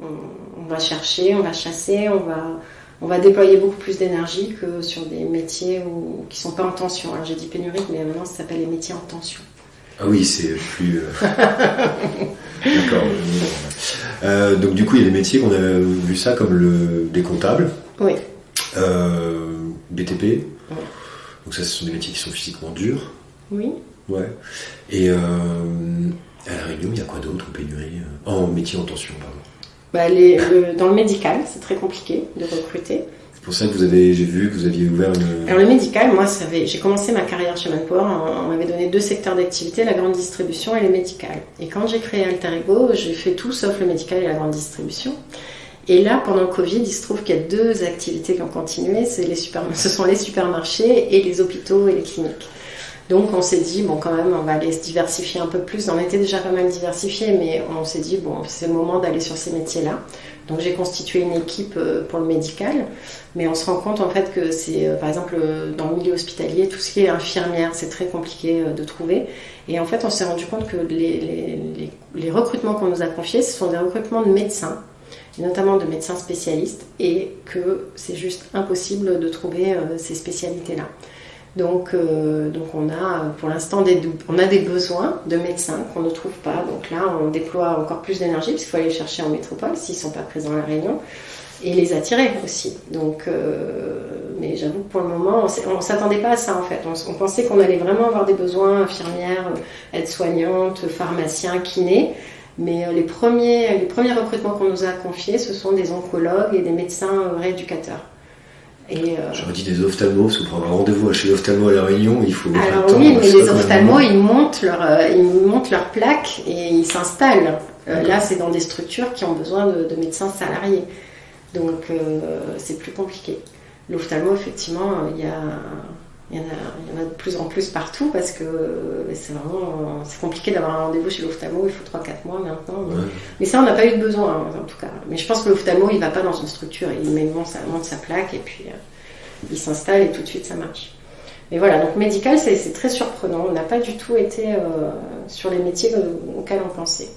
on va chercher, on va chasser, on va déployer beaucoup plus d'énergie que sur des métiers qui ne sont pas en tension. Alors j'ai dit pénurique, mais maintenant ça s'appelle les métiers en tension. Ah oui, c'est plus... D'accord. Donc du coup, il y a des métiers qu'on a vu ça comme des comptables. Oui. BTP. Oui. Donc ça, ce sont des métiers qui sont physiquement durs. Oui. Ouais. Et à La Réunion, il y a quoi d'autre en pénurie en métier en tension, pardon. Dans le médical, c'est très compliqué de recruter. C'est pour ça que j'ai vu que vous aviez ouvert une... Alors le médical, moi, j'ai commencé ma carrière chez Manpower, on m'avait donné 2 secteurs d'activité, la grande distribution et le médical. Et quand j'ai créé Alter Ego, j'ai fait tout sauf le médical et la grande distribution. Et là, pendant le Covid, il se trouve qu'il y a 2 activités qui ont continué, ce sont les supermarchés et les hôpitaux et les cliniques. Donc on s'est dit, bon quand même, on va aller se diversifier un peu plus. On était déjà pas mal diversifié, mais on s'est dit, bon c'est le moment d'aller sur ces métiers-là. Donc j'ai constitué une équipe pour le médical, mais on se rend compte en fait que c'est, par exemple, dans le milieu hospitalier, tout ce qui est infirmière, c'est très compliqué de trouver. Et en fait, on s'est rendu compte que les recrutements qu'on nous a confiés, ce sont des recrutements de médecins, et notamment de médecins spécialistes, et que c'est juste impossible de trouver ces spécialités-là. Donc on a pour l'instant des besoins de médecins qu'on ne trouve pas. Donc là, on déploie encore plus d'énergie parce qu'il faut aller les chercher en métropole s'ils ne sont pas présents à La Réunion et les attirer aussi. Donc, mais j'avoue que pour le moment, on ne s'attendait pas à ça en fait. On pensait qu'on allait vraiment avoir des besoins infirmières, aides-soignantes, pharmaciens, kinés. Mais les premiers recrutements qu'on nous a confiés, ce sont des oncologues et des médecins rééducateurs. J'aurais dit des ophtalmos, parce que pour avoir un rendez-vous chez l'ophtalmo à La Réunion, il faut... Alors oui, mais les ophtalmos, ils montent leur plaque et ils s'installent. Là, c'est dans des structures qui ont besoin de médecins salariés. Donc, c'est plus compliqué. L'ophtalmo, effectivement, il y en a de plus en plus partout parce que c'est compliqué d'avoir un rendez-vous chez l'ophtalmo, il faut 3-4 mois maintenant. Ouais. Mais ça, on n'a pas eu de besoin en tout cas. Mais je pense que l'ophtalmo, il ne va pas dans une structure, il monte sa plaque et puis il s'installe et tout de suite ça marche. Mais voilà, donc médical, c'est très surprenant. On n'a pas du tout été sur les métiers auxquels on pensait.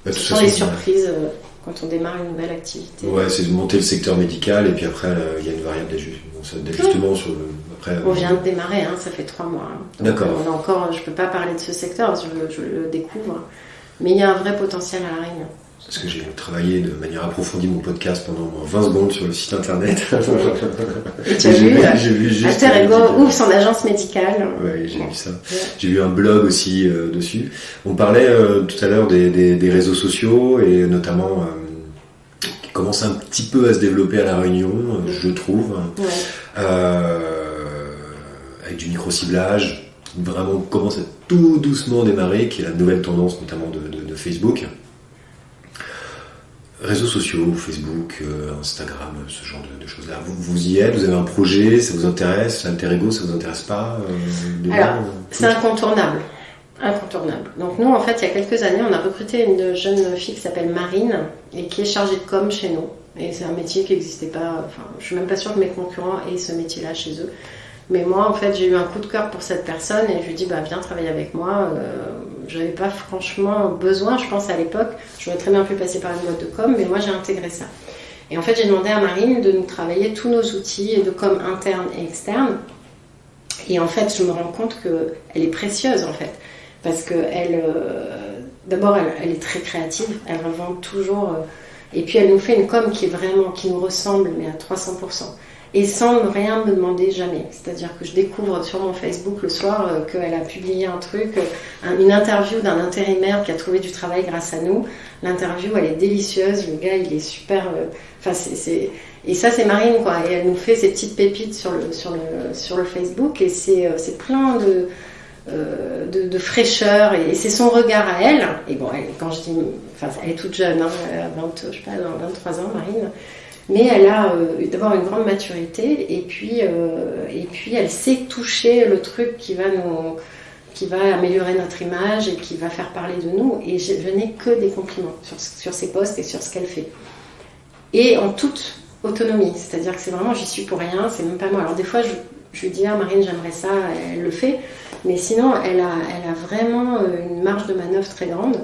Ce sont les surprises quand on démarre une nouvelle activité. Ouais, c'est de monter le secteur médical et puis après, il y a une variable d'ajustement sur le... Après, on vient de démarrer, ça fait 3 mois. Donc, d'accord. On a encore, je ne peux pas parler de ce secteur, je le découvre, mais il y a un vrai potentiel à La Réunion. Parce que j'ai travaillé de manière approfondie mon podcast pendant 20 secondes sur le site internet. Et tu as vu juste Alter Ego ouvre son agence médicale. Oui, j'ai vu ça. Ouais. J'ai vu un blog aussi dessus. On parlait tout à l'heure des réseaux sociaux et notamment qui commencent un petit peu à se développer à La Réunion, je trouve. Ouais. Avec du micro-ciblage, vraiment commence à tout doucement démarrer, qui est la nouvelle tendance notamment de Facebook. Réseaux sociaux, Facebook, Instagram, ce genre de choses-là. Vous y êtes, vous avez un projet, ça vous intéresse, Alter Ego, ça vous intéresse pas Alors, c'est incontournable. Donc nous, en fait, il y a quelques années, on a recruté une jeune fille qui s'appelle Marine et qui est chargée de com chez nous. Et c'est un métier qui n'existait pas, je suis même pas sûre que mes concurrents aient ce métier-là chez eux. Mais moi, en fait, j'ai eu un coup de cœur pour cette personne et je lui ai dit, viens travailler avec moi. J'avais pas franchement besoin, je pense, à l'époque. J'aurais très bien pu passer par une boîte de com, mais moi, j'ai intégré ça. Et en fait, j'ai demandé à Marine de nous travailler tous nos outils de com interne et externe. Et en fait, je me rends compte qu'elle est précieuse, en fait. Parce qu'elle, d'abord, elle est très créative. Elle revend toujours. Et puis, elle nous fait une com qui nous ressemble, mais à 300%. Et sans rien me demander jamais. C'est-à-dire que je découvre sur mon Facebook le soir qu'elle a publié un truc, une interview d'un intérimaire qui a trouvé du travail grâce à nous. L'interview, elle est délicieuse, le gars, il est super... Et ça, c'est Marine, quoi. Et elle nous fait ces petites pépites sur le Facebook. Et c'est plein de fraîcheur. Et c'est son regard à elle. Et bon, quand je dis... elle est toute jeune, elle a 23 ans, Marine. Mais elle a d'abord une grande maturité et puis elle sait toucher le truc qui va améliorer notre image et qui va faire parler de nous. Et je n'ai que des compliments sur ses posts et sur ce qu'elle fait. Et en toute autonomie. C'est-à-dire que c'est vraiment, j'y suis pour rien, c'est même pas moi. Alors des fois, je lui dis, ah Marine, j'aimerais ça, elle le fait. Mais sinon, elle a vraiment une marge de manœuvre très grande.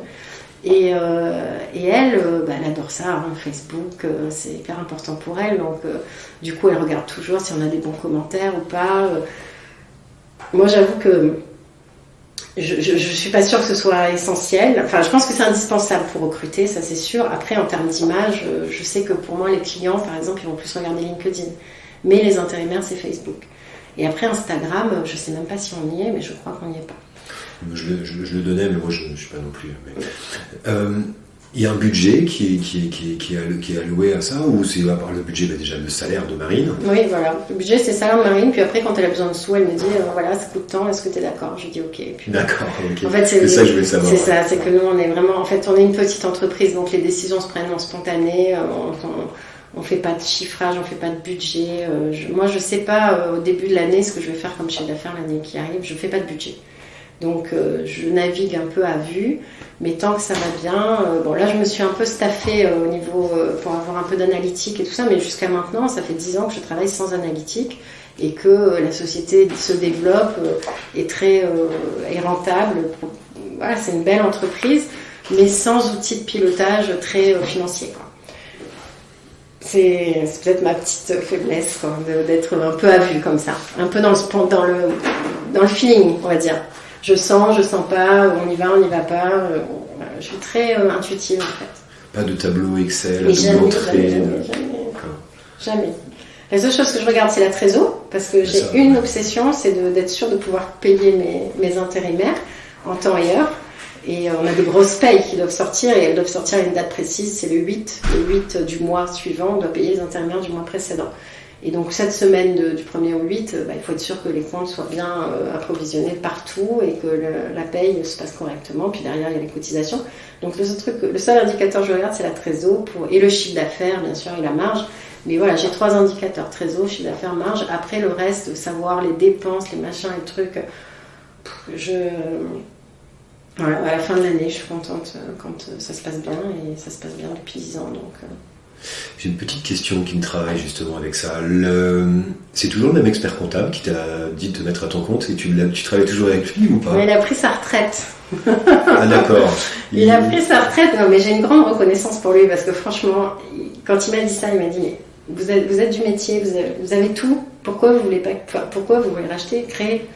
Et elle, elle adore ça, hein, Facebook, c'est hyper important pour elle. Donc, du coup, elle regarde toujours si on a des bons commentaires ou pas. Moi, j'avoue que je suis pas sûre que ce soit essentiel. Enfin, je pense que c'est indispensable pour recruter, ça c'est sûr. Après, en termes d'image, je sais que pour moi, les clients, par exemple, ils vont plus regarder LinkedIn. Mais les intérimaires, c'est Facebook. Et après, Instagram, je sais même pas si on y est, mais je crois qu'on n'y est pas. Je le donnais, mais moi je ne suis pas non plus. Il y a un budget qui est alloué à ça, ou c'est à part le budget, déjà le salaire de Marine? Oui, voilà. Le budget, c'est le salaire de Marine. Puis après, quand elle a besoin de sous, elle me dit voilà, ça coûte tant, est-ce que tu es d'accord? Je lui dis ok. Puis, d'accord, ok. En fait, c'est ça que je voulais savoir. C'est ça, c'est que nous, on est vraiment. En fait, on est une petite entreprise, donc les décisions se prennent en spontané. On fait pas de chiffrage, on fait pas de budget. Moi, je sais pas au début de l'année ce que je vais faire comme chiffre d'affaires l'année qui arrive. Je fais pas de budget. Donc je navigue un peu à vue, mais tant que ça va bien, bon là je me suis un peu staffée au niveau pour avoir un peu d'analytique et tout ça, mais jusqu'à maintenant ça fait 10 ans que je travaille sans analytique et que la société se développe, est rentable. Voilà, c'est une belle entreprise, mais sans outils de pilotage très financier, quoi. C'est peut-être ma petite faiblesse, quoi, d'être un peu à vue comme ça, un peu dans le feeling, on va dire. Je sens pas, on y va pas. Je suis très intuitive en fait. Pas de tableau Excel, mais de montrer. Jamais. La seule chose que je regarde, c'est la trésor, parce que j'ai une obsession, c'est d'être sûre de pouvoir payer mes intérimaires en temps et heure. Et on a des grosses payes qui doivent sortir, et elles doivent sortir à une date précise, c'est le 8. Le 8 du mois suivant, on doit payer les intérimaires du mois précédent. Et donc cette semaine du 1er au 8, il faut être sûr que les comptes soient bien approvisionnés partout et que la paye se passe correctement. Puis derrière, il y a les cotisations. Donc le seul indicateur que je regarde, c'est la trésor et le chiffre d'affaires, bien sûr, et la marge. Mais voilà, j'ai 3 indicateurs, trésor, chiffre d'affaires, marge. Après, le reste, savoir les dépenses, les machins, les trucs, voilà, à la fin de l'année, je suis contente quand ça se passe bien, et ça se passe bien depuis 10 ans. Donc, J'ai une petite question qui me travaille justement avec ça. C'est toujours le même expert comptable qui t'a dit de te mettre à ton compte, et tu travailles toujours avec lui ou pas? Mais il a pris sa retraite. Ah d'accord. Il a pris sa retraite, non mais j'ai une grande reconnaissance pour lui, parce que franchement, quand il m'a dit ça, il m'a dit mais vous êtes du métier, vous avez tout, pourquoi vous voulez racheter, créer?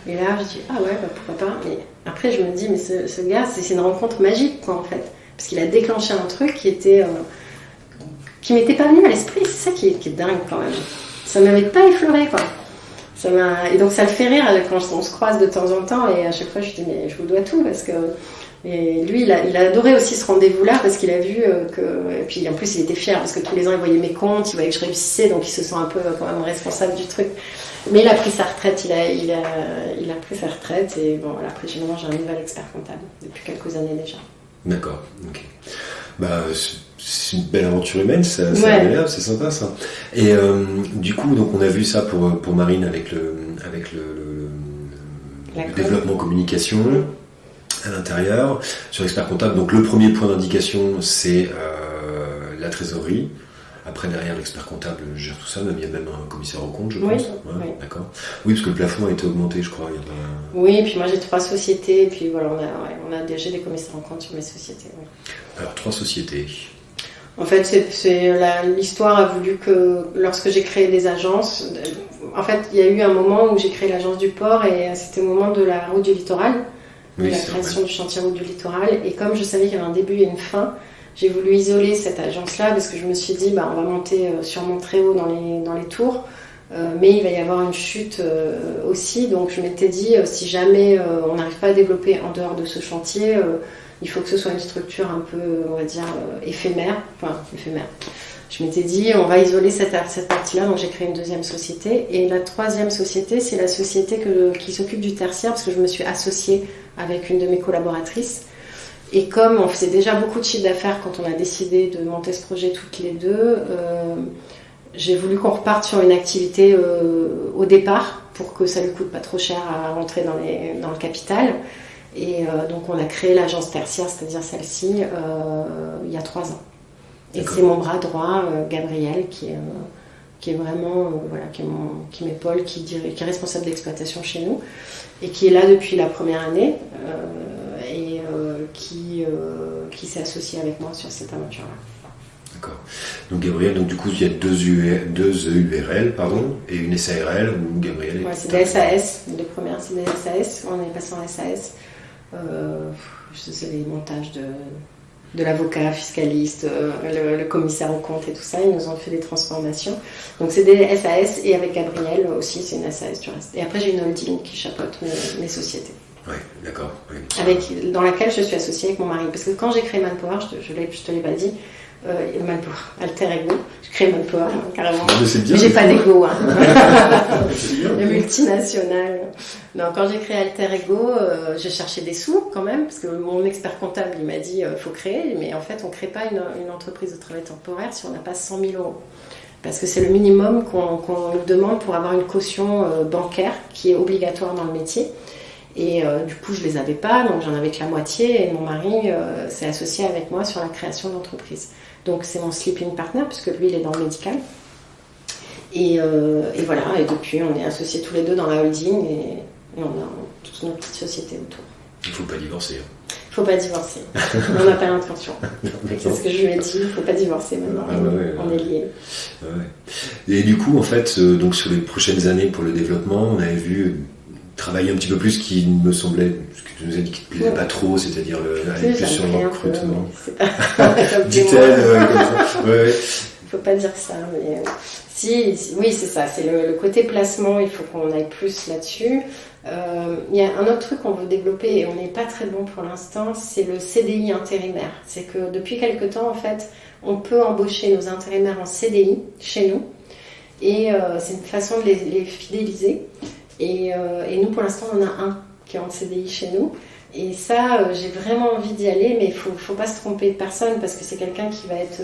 Et là je dis ah ouais, pourquoi pas. Mais après je me dis mais ce gars, c'est une rencontre magique quoi en fait, parce qu'il a déclenché un truc qui m'était pas venu à l'esprit, c'est ça qui est dingue quand même. Ça m'avait pas effleuré quoi. Et donc ça le fait rire quand on se croise de temps en temps, et à chaque fois je dis mais je vous dois tout, parce que et lui il a adoré aussi ce rendez-vous là, parce qu'il a vu et puis en plus il était fier parce que tous les ans il voyait mes comptes, il voyait que je réussissais, donc il se sent un peu quand même responsable du truc. Mais il a pris sa retraite, il a pris sa retraite, et bon voilà, après généralement j'ai un nouvel expert comptable depuis quelques années déjà. D'accord, ok. Bah, c'est une belle aventure humaine, c'est agréable, c'est sympa ça. Et du coup, donc on a vu ça pour Marine avec le développement communication à l'intérieur. Sur expert comptable, donc le premier point d'indication, c'est la trésorerie. Après, derrière, l'expert comptable gère tout ça. Il y a même un commissaire au compte, je pense. Oui. D'accord. Oui, parce que le plafond a été augmenté, je crois. Oui, et puis moi j'ai 3 sociétés, et puis voilà, j'ai des commissaires en compte sur mes sociétés. Oui. Alors, 3 sociétés. En fait, l'histoire a voulu que lorsque j'ai créé des agences, en fait, il y a eu un moment où j'ai créé l'agence du port, et c'était au moment de la route du littoral, de la création du chantier route du littoral. Et comme je savais qu'il y avait un début et une fin, j'ai voulu isoler cette agence-là, parce que je me suis dit, on va monter sûrement très haut dans les tours, mais il va y avoir une chute aussi. Donc je m'étais dit, si jamais on n'arrive pas à développer en dehors de ce chantier, il faut que ce soit une structure un peu, on va dire, éphémère. Enfin, éphémère. Je m'étais dit, on va isoler cette partie-là, donc j'ai créé une 2e société. Et la 3e société, c'est la société qui s'occupe du tertiaire, parce que je me suis associée avec une de mes collaboratrices. Et comme on faisait déjà beaucoup de chiffre d'affaires quand on a décidé de monter ce projet toutes les deux, j'ai voulu qu'on reparte sur une activité au départ, pour que ça ne lui coûte pas trop cher à rentrer dans le capital. Et donc on a créé l'agence tertiaire, c'est-à-dire celle-ci, il y a 3 ans. Et c'est mon bras droit, Gabriel, qui est vraiment, qui m'épaule, qui est responsable d'exploitation chez nous, et qui est là depuis la première année, et qui s'est associé avec moi sur cette aventure-là. D'accord. Donc Gabriel, donc du coup il y a deux EURL, et une SARL où Gabriel est... Ouais, c'est des SAS, les premières c'est des SAS, on est passé en SAS. Je sais, les montages de l'avocat fiscaliste, le commissaire aux comptes et tout ça, ils nous ont fait des transformations. Donc c'est des SAS, et avec Gabriel aussi, c'est une SAS du reste. Et après j'ai une holding qui chapeaute mes sociétés. Ouais, d'accord. Ouais. Dans laquelle je suis associée avec mon mari. Parce que quand j'ai créé Manpower, je te l'ai pas dit, Manpower, Alter Ego, je crée Manpower, carrément. Mais j'ai pas d'ego, hein. Le multinational. Non, quand j'ai créé Alter Ego, je cherchais des sous quand même, parce que mon expert comptable, il m'a dit faut créer, mais en fait, on crée pas une entreprise de travail temporaire si on n'a pas 100 000 euros. Parce que c'est le minimum qu'on nous demande pour avoir une caution bancaire qui est obligatoire dans le métier. Et du coup, je les avais pas, donc j'en avais que la moitié, et mon mari s'est associé avec moi sur la création d'entreprise. Donc c'est mon sleeping partner, puisque lui, il est dans le médical. Et voilà, et depuis, on est associés tous les deux dans la holding, et on a toutes nos petites sociétés autour. Il ne faut pas divorcer. Il ne faut pas divorcer. On n'a pas l'intention. C'est ce que je lui ai dit, il ne faut pas divorcer maintenant. On est liés. Ouais. Et du coup, en fait, donc sur les prochaines années pour le développement, on avait vu travailler un petit peu plus qui me semblait, ce que tu nous as dit qui ne te plaisait pas trop, c'est-à-dire aller plus sur le recrutement. Dit-elle comme ça. Ouais. Il ne faut pas dire ça, mais oui, c'est ça, c'est le côté placement, il faut qu'on aille plus là-dessus. Il y a un autre truc qu'on veut développer et on n'est pas très bon pour l'instant, c'est le CDI intérimaire. C'est que depuis quelque temps, en fait, on peut embaucher nos intérimaires en CDI chez nous, et c'est une façon de les fidéliser. Et nous, pour l'instant, on en a un qui est en CDI chez nous. Et ça, j'ai vraiment envie d'y aller, mais il ne faut pas se tromper de personne, parce que c'est quelqu'un qui va être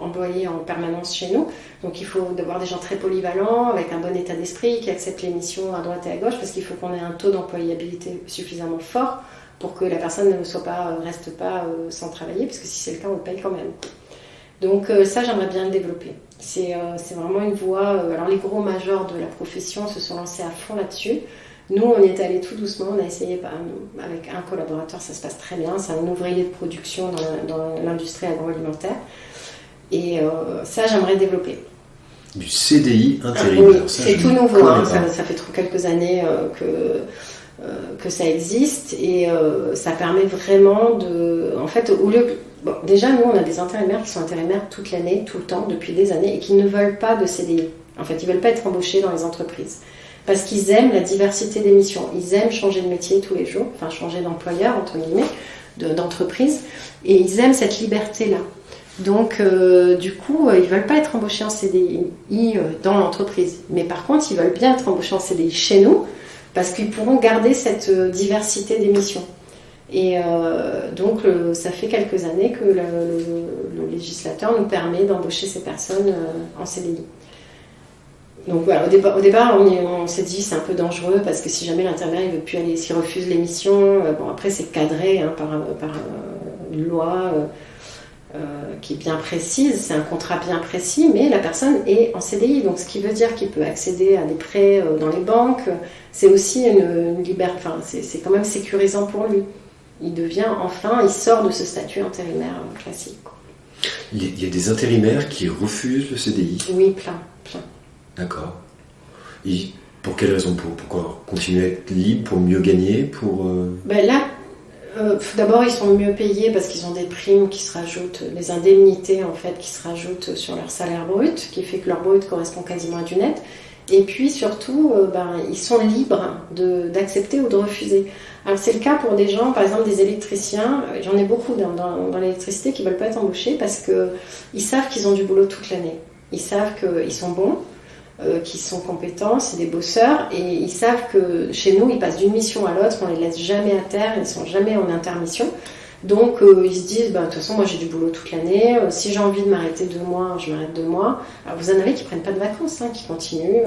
employé en permanence chez nous. Donc il faut avoir des gens très polyvalents, avec un bon état d'esprit, qui acceptent les missions à droite et à gauche, parce qu'il faut qu'on ait un taux d'employabilité suffisamment fort pour que la personne ne reste pas sans travailler, parce que si c'est le cas, on le paye quand même. Donc ça, j'aimerais bien le développer. C'est vraiment une voie... alors les gros majors de la profession se sont lancés à fond là-dessus. Nous, on y est allé tout doucement. On a essayé avec un collaborateur, ça se passe très bien. C'est un ouvrier de production dans l'industrie agroalimentaire. Et ça, j'aimerais développer. Du CDI intérimaire. Oui, c'est tout nouveau. Hein. Ça fait quelques années que ça existe. Et ça permet vraiment de... En fait, au lieu... Bon, déjà, nous, on a des intérimaires qui sont intérimaires toute l'année, tout le temps, depuis des années, et qui ne veulent pas de CDI. En fait, ils ne veulent pas être embauchés dans les entreprises. Parce qu'ils aiment la diversité des missions. Ils aiment changer de métier tous les jours, enfin changer d'employeur, entre guillemets, d'entreprise. Et ils aiment cette liberté-là. Donc, du coup, ils ne veulent pas être embauchés en CDI dans l'entreprise. Mais par contre, ils veulent bien être embauchés en CDI chez nous, parce qu'ils pourront garder cette diversité des missions. Et donc, ça fait quelques années que le législateur nous permet d'embaucher ces personnes en CDI. Donc voilà, au départ, on s'est dit c'est un peu dangereux, parce que si jamais l'intérimaire il veut plus aller, s'il refuse l'émission, bon après c'est cadré par une loi qui est bien précise, c'est un contrat bien précis, mais la personne est en CDI, donc ce qui veut dire qu'il peut accéder à des prêts dans les banques. C'est aussi une liberté, enfin c'est quand même sécurisant pour lui. Il sort de ce statut intérimaire classique. Il y a des intérimaires qui refusent le CDI. Oui, plein. D'accord. Et pour quelle raison? Pourquoi continuer à être libre, pour mieux gagner, d'abord, ils sont mieux payés parce qu'ils ont des primes qui se rajoutent, des indemnités en fait qui se rajoutent sur leur salaire brut, qui fait que leur brut correspond quasiment à du net. Et puis surtout, ils sont libres d'accepter ou de refuser. Alors c'est le cas pour des gens, par exemple des électriciens. J'en ai beaucoup dans l'électricité qui ne veulent pas être embauchés parce qu'ils savent qu'ils ont du boulot toute l'année. Ils savent qu'ils sont bons, qu'ils sont compétents, c'est des bosseurs, et ils savent que chez nous, ils passent d'une mission à l'autre, on les laisse jamais à terre, ils ne sont jamais en intermission. Donc ils se disent, de toute façon, moi j'ai du boulot toute l'année, si j'ai envie de m'arrêter 2 mois, je m'arrête 2 mois. Alors vous en avez qui ne prennent pas de vacances, qui continuent,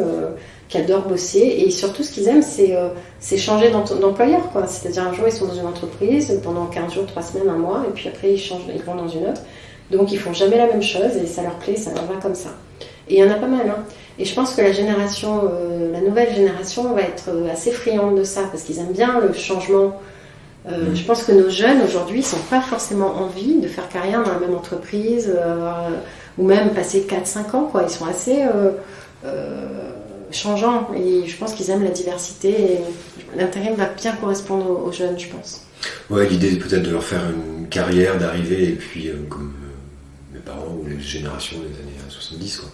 qui adorent bosser, et surtout ce qu'ils aiment, c'est changer d'employeur, quoi. C'est-à-dire un jour ils sont dans une entreprise, pendant 15 jours, 3 semaines, 1 mois, et puis après ils vont dans une autre. Donc ils font jamais la même chose et ça leur plaît, ça leur va comme ça. Et il y en a pas mal. Hein. Et je pense que la nouvelle génération va être assez friande de ça parce qu'ils aiment bien le changement. Je pense que nos jeunes aujourd'hui ils n'ont pas forcément envie de faire carrière dans la même entreprise ou même passer 4-5 ans. Quoi. Ils sont assez changeants et je pense qu'ils aiment la diversité. Et l'intérim va bien correspondre aux jeunes, je pense. Ouais, l'idée peut-être de leur faire une carrière, d'arriver et puis comme mes parents ou les générations des années 70 quoi.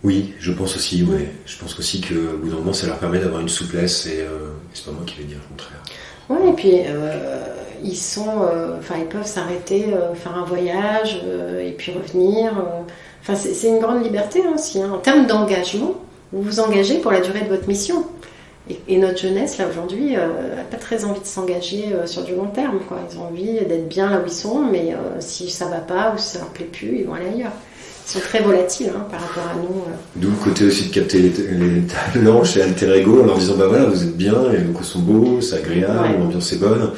Oui, je pense aussi, ouais. Je pense aussi qu'au bout d'un moment ça leur permet d'avoir une souplesse et c'est pas moi qui vais dire le contraire. Ouais, et puis ils peuvent s'arrêter, faire un voyage et puis revenir. C'est une grande liberté aussi. Hein. En termes d'engagement, vous vous engagez pour la durée de votre mission. Et notre jeunesse, là, aujourd'hui, n'a pas très envie de s'engager sur du long terme. Quoi. Ils ont envie d'être bien là où ils sont, mais si ça va pas ou si ça leur plaît plus, ils vont aller ailleurs. Ils sont très volatiles par rapport à nous. D'où le côté aussi de capter les talents chez Alter Ego en leur disant, bah voilà, vous êtes bien, les locaux sont beaux, c'est agréable, l'ambiance est bonne.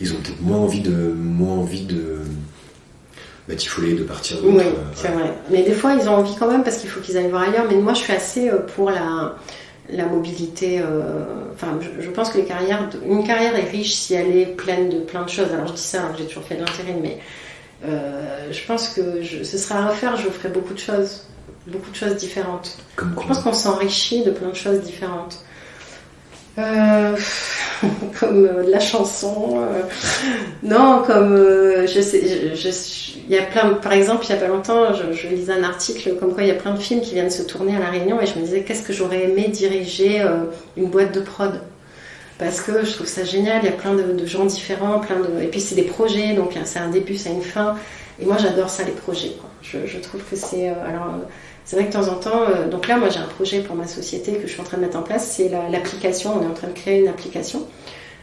Ils ont peut-être moins envie de batifoler, de partir. Oui, c'est vrai. Mais des fois, ils ont envie quand même parce qu'il faut qu'ils aillent voir ailleurs. Mais moi, je suis assez pour la mobilité. Je pense que une carrière est riche si elle est pleine de plein de choses. Alors, je dis ça, j'ai toujours fait de l'intérim, mais je pense que ce sera à refaire, je ferai beaucoup de choses différentes. Je pense qu'on s'enrichit de plein de choses différentes. Comme la chanson, non, comme je sais, il y a plein, par exemple, il y a pas longtemps, je lisais un article comme quoi il y a plein de films qui viennent se tourner à La Réunion et je me disais qu'est-ce que j'aurais aimé diriger une boîte de prod. Parce que je trouve ça génial, il y a plein de gens différents, et puis c'est des projets, donc c'est un début, c'est une fin. Et moi j'adore ça, les projets. Quoi. Je trouve que c'est... c'est vrai que de temps en temps... donc là, moi j'ai un projet pour ma société que je suis en train de mettre en place, c'est l'application, on est en train de créer une application.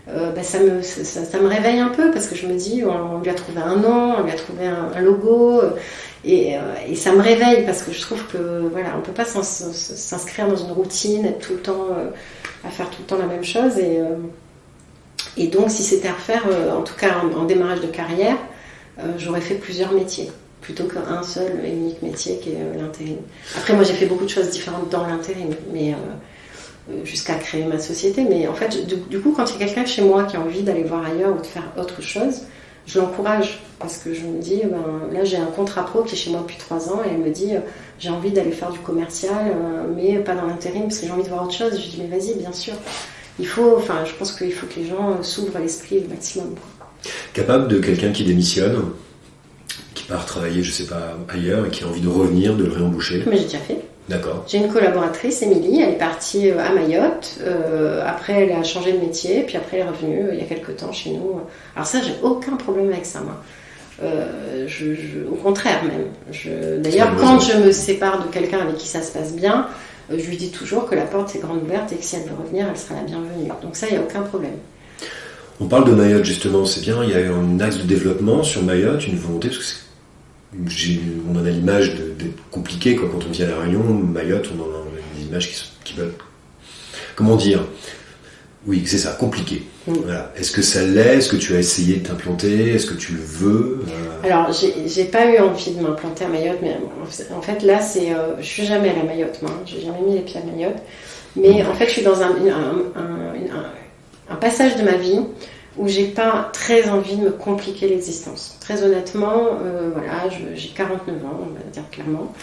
Ça me réveille un peu parce que je me dis, on lui a trouvé un nom, on lui a trouvé un logo... Et ça me réveille parce que je trouve que voilà, on peut pas s'inscrire dans une routine, être tout le temps à faire tout le temps la même chose. Et donc, si c'était à refaire, en tout cas en démarrage de carrière, j'aurais fait plusieurs métiers plutôt qu'un seul et unique métier qui est l'intérim. Après, moi, j'ai fait beaucoup de choses différentes dans l'intérim, mais jusqu'à créer ma société. Mais en fait, du coup, quand il y a quelqu'un chez moi qui a envie d'aller voir ailleurs ou de faire autre chose, je l'encourage parce que je me dis, là j'ai un contrat pro qui est chez moi depuis 3 ans et elle me dit, j'ai envie d'aller faire du commercial, mais pas dans l'intérim parce que j'ai envie de voir autre chose. Je dis, mais vas-y, bien sûr. Je pense qu'il faut que les gens s'ouvrent l'esprit le maximum. Quoi. Capable de quelqu'un qui démissionne, qui part travailler, je sais pas, ailleurs et qui a envie de revenir, de le réembaucher. Mais j'ai déjà fait. D'accord. J'ai une collaboratrice, Émilie, elle est partie à Mayotte, après elle a changé de métier, puis après elle est revenue il y a quelques temps chez nous. Alors ça, j'ai aucun problème avec ça, moi. Au contraire même. D'ailleurs, quand je me sépare de quelqu'un avec qui ça se passe bien, je lui dis toujours que la porte est grande ouverte et que si elle veut revenir, elle sera la bienvenue. Donc ça, il n'y a aucun problème. On parle de Mayotte justement, c'est bien, il y a un axe de développement sur Mayotte, une volonté, parce que on en a l'image d'être compliqué quand on vient à La Réunion, Mayotte, on en a des images qui veulent... Comment dire ? Oui, c'est ça, compliqué. Voilà. Est-ce que ça l'est ? Est-ce que tu as essayé de t'implanter ? Est-ce que tu le veux ? Alors, j'ai pas eu envie de m'implanter à Mayotte, mais en fait, là, je suis jamais allée à Mayotte, moi. J'ai jamais mis les pieds à Mayotte. Mais en fait, je suis dans un passage de ma vie où j'ai pas très envie de me compliquer l'existence. Très honnêtement, j'ai 49 ans, on va dire clairement.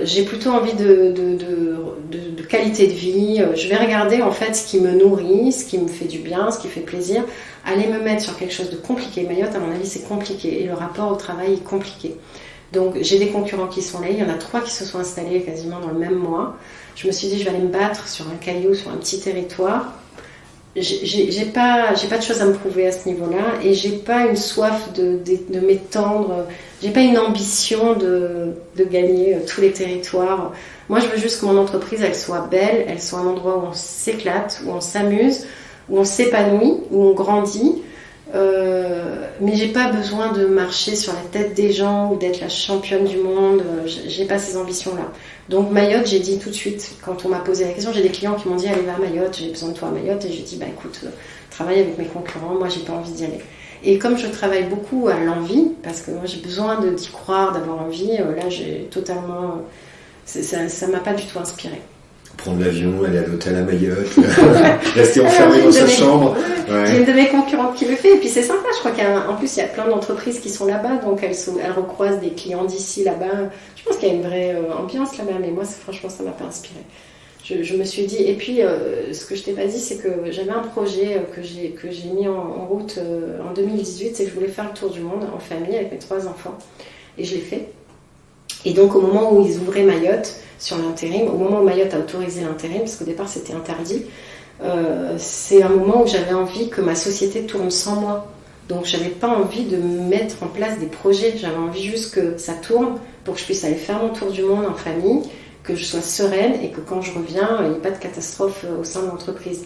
J'ai plutôt envie de qualité de vie. Je vais regarder en fait ce qui me nourrit, ce qui me fait du bien, ce qui fait plaisir. Aller me mettre sur quelque chose de compliqué. Mayotte, à mon avis, c'est compliqué et le rapport au travail est compliqué. Donc j'ai des concurrents qui sont là. Il y en a 3 qui se sont installés quasiment dans le même mois. Je me suis dit, je vais aller me battre sur un caillou, sur un petit territoire. J'ai pas de choses à me prouver à ce niveau-là et j'ai pas une soif de m'étendre, j'ai pas une ambition de gagner tous les territoires. Moi, je veux juste que mon entreprise, elle soit belle, elle soit un endroit où on s'éclate, où on s'amuse, où on s'épanouit, où on grandit Mais j'ai pas besoin de marcher sur la tête des gens ou d'être la championne du monde. J'ai pas ces ambitions-là. Donc Mayotte, j'ai dit tout de suite, quand on m'a posé la question, j'ai des clients qui m'ont dit allez va à Mayotte, j'ai besoin de toi à Mayotte. Et j'ai dit bah écoute, travaille avec mes concurrents, moi j'ai pas envie d'y aller. Et comme je travaille beaucoup à l'envie, parce que moi j'ai besoin d'y croire, d'avoir envie, là j'ai totalement... ça m'a pas du tout inspiré. Prendre l'avion, aller à l'hôtel à Mayotte, rester enfermé dans sa chambre. Ouais. J'ai une de mes concurrentes qui le fait, et puis c'est sympa, je crois qu'en plus il y a plein d'entreprises qui sont là-bas, donc elles recroisent des clients d'ici là-bas. Je pense qu'il y a une vraie ambiance là-bas, mais moi franchement ça m'a pas inspiré. Je me suis dit, et puis ce que je t'ai pas dit, c'est que j'avais un projet que j'ai mis en route en 2018, c'est que je voulais faire le tour du monde en famille avec mes 3 enfants, et je l'ai fait. Et donc au moment où ils ouvraient Mayotte sur l'intérim, au moment où Mayotte a autorisé l'intérim, parce qu'au départ c'était interdit, c'est un moment où j'avais envie que ma société tourne sans moi. Donc j'avais pas envie de mettre en place des projets, j'avais envie juste que ça tourne pour que je puisse aller faire mon tour du monde en famille, que je sois sereine et que quand je reviens, il n'y ait pas de catastrophe au sein de l'entreprise.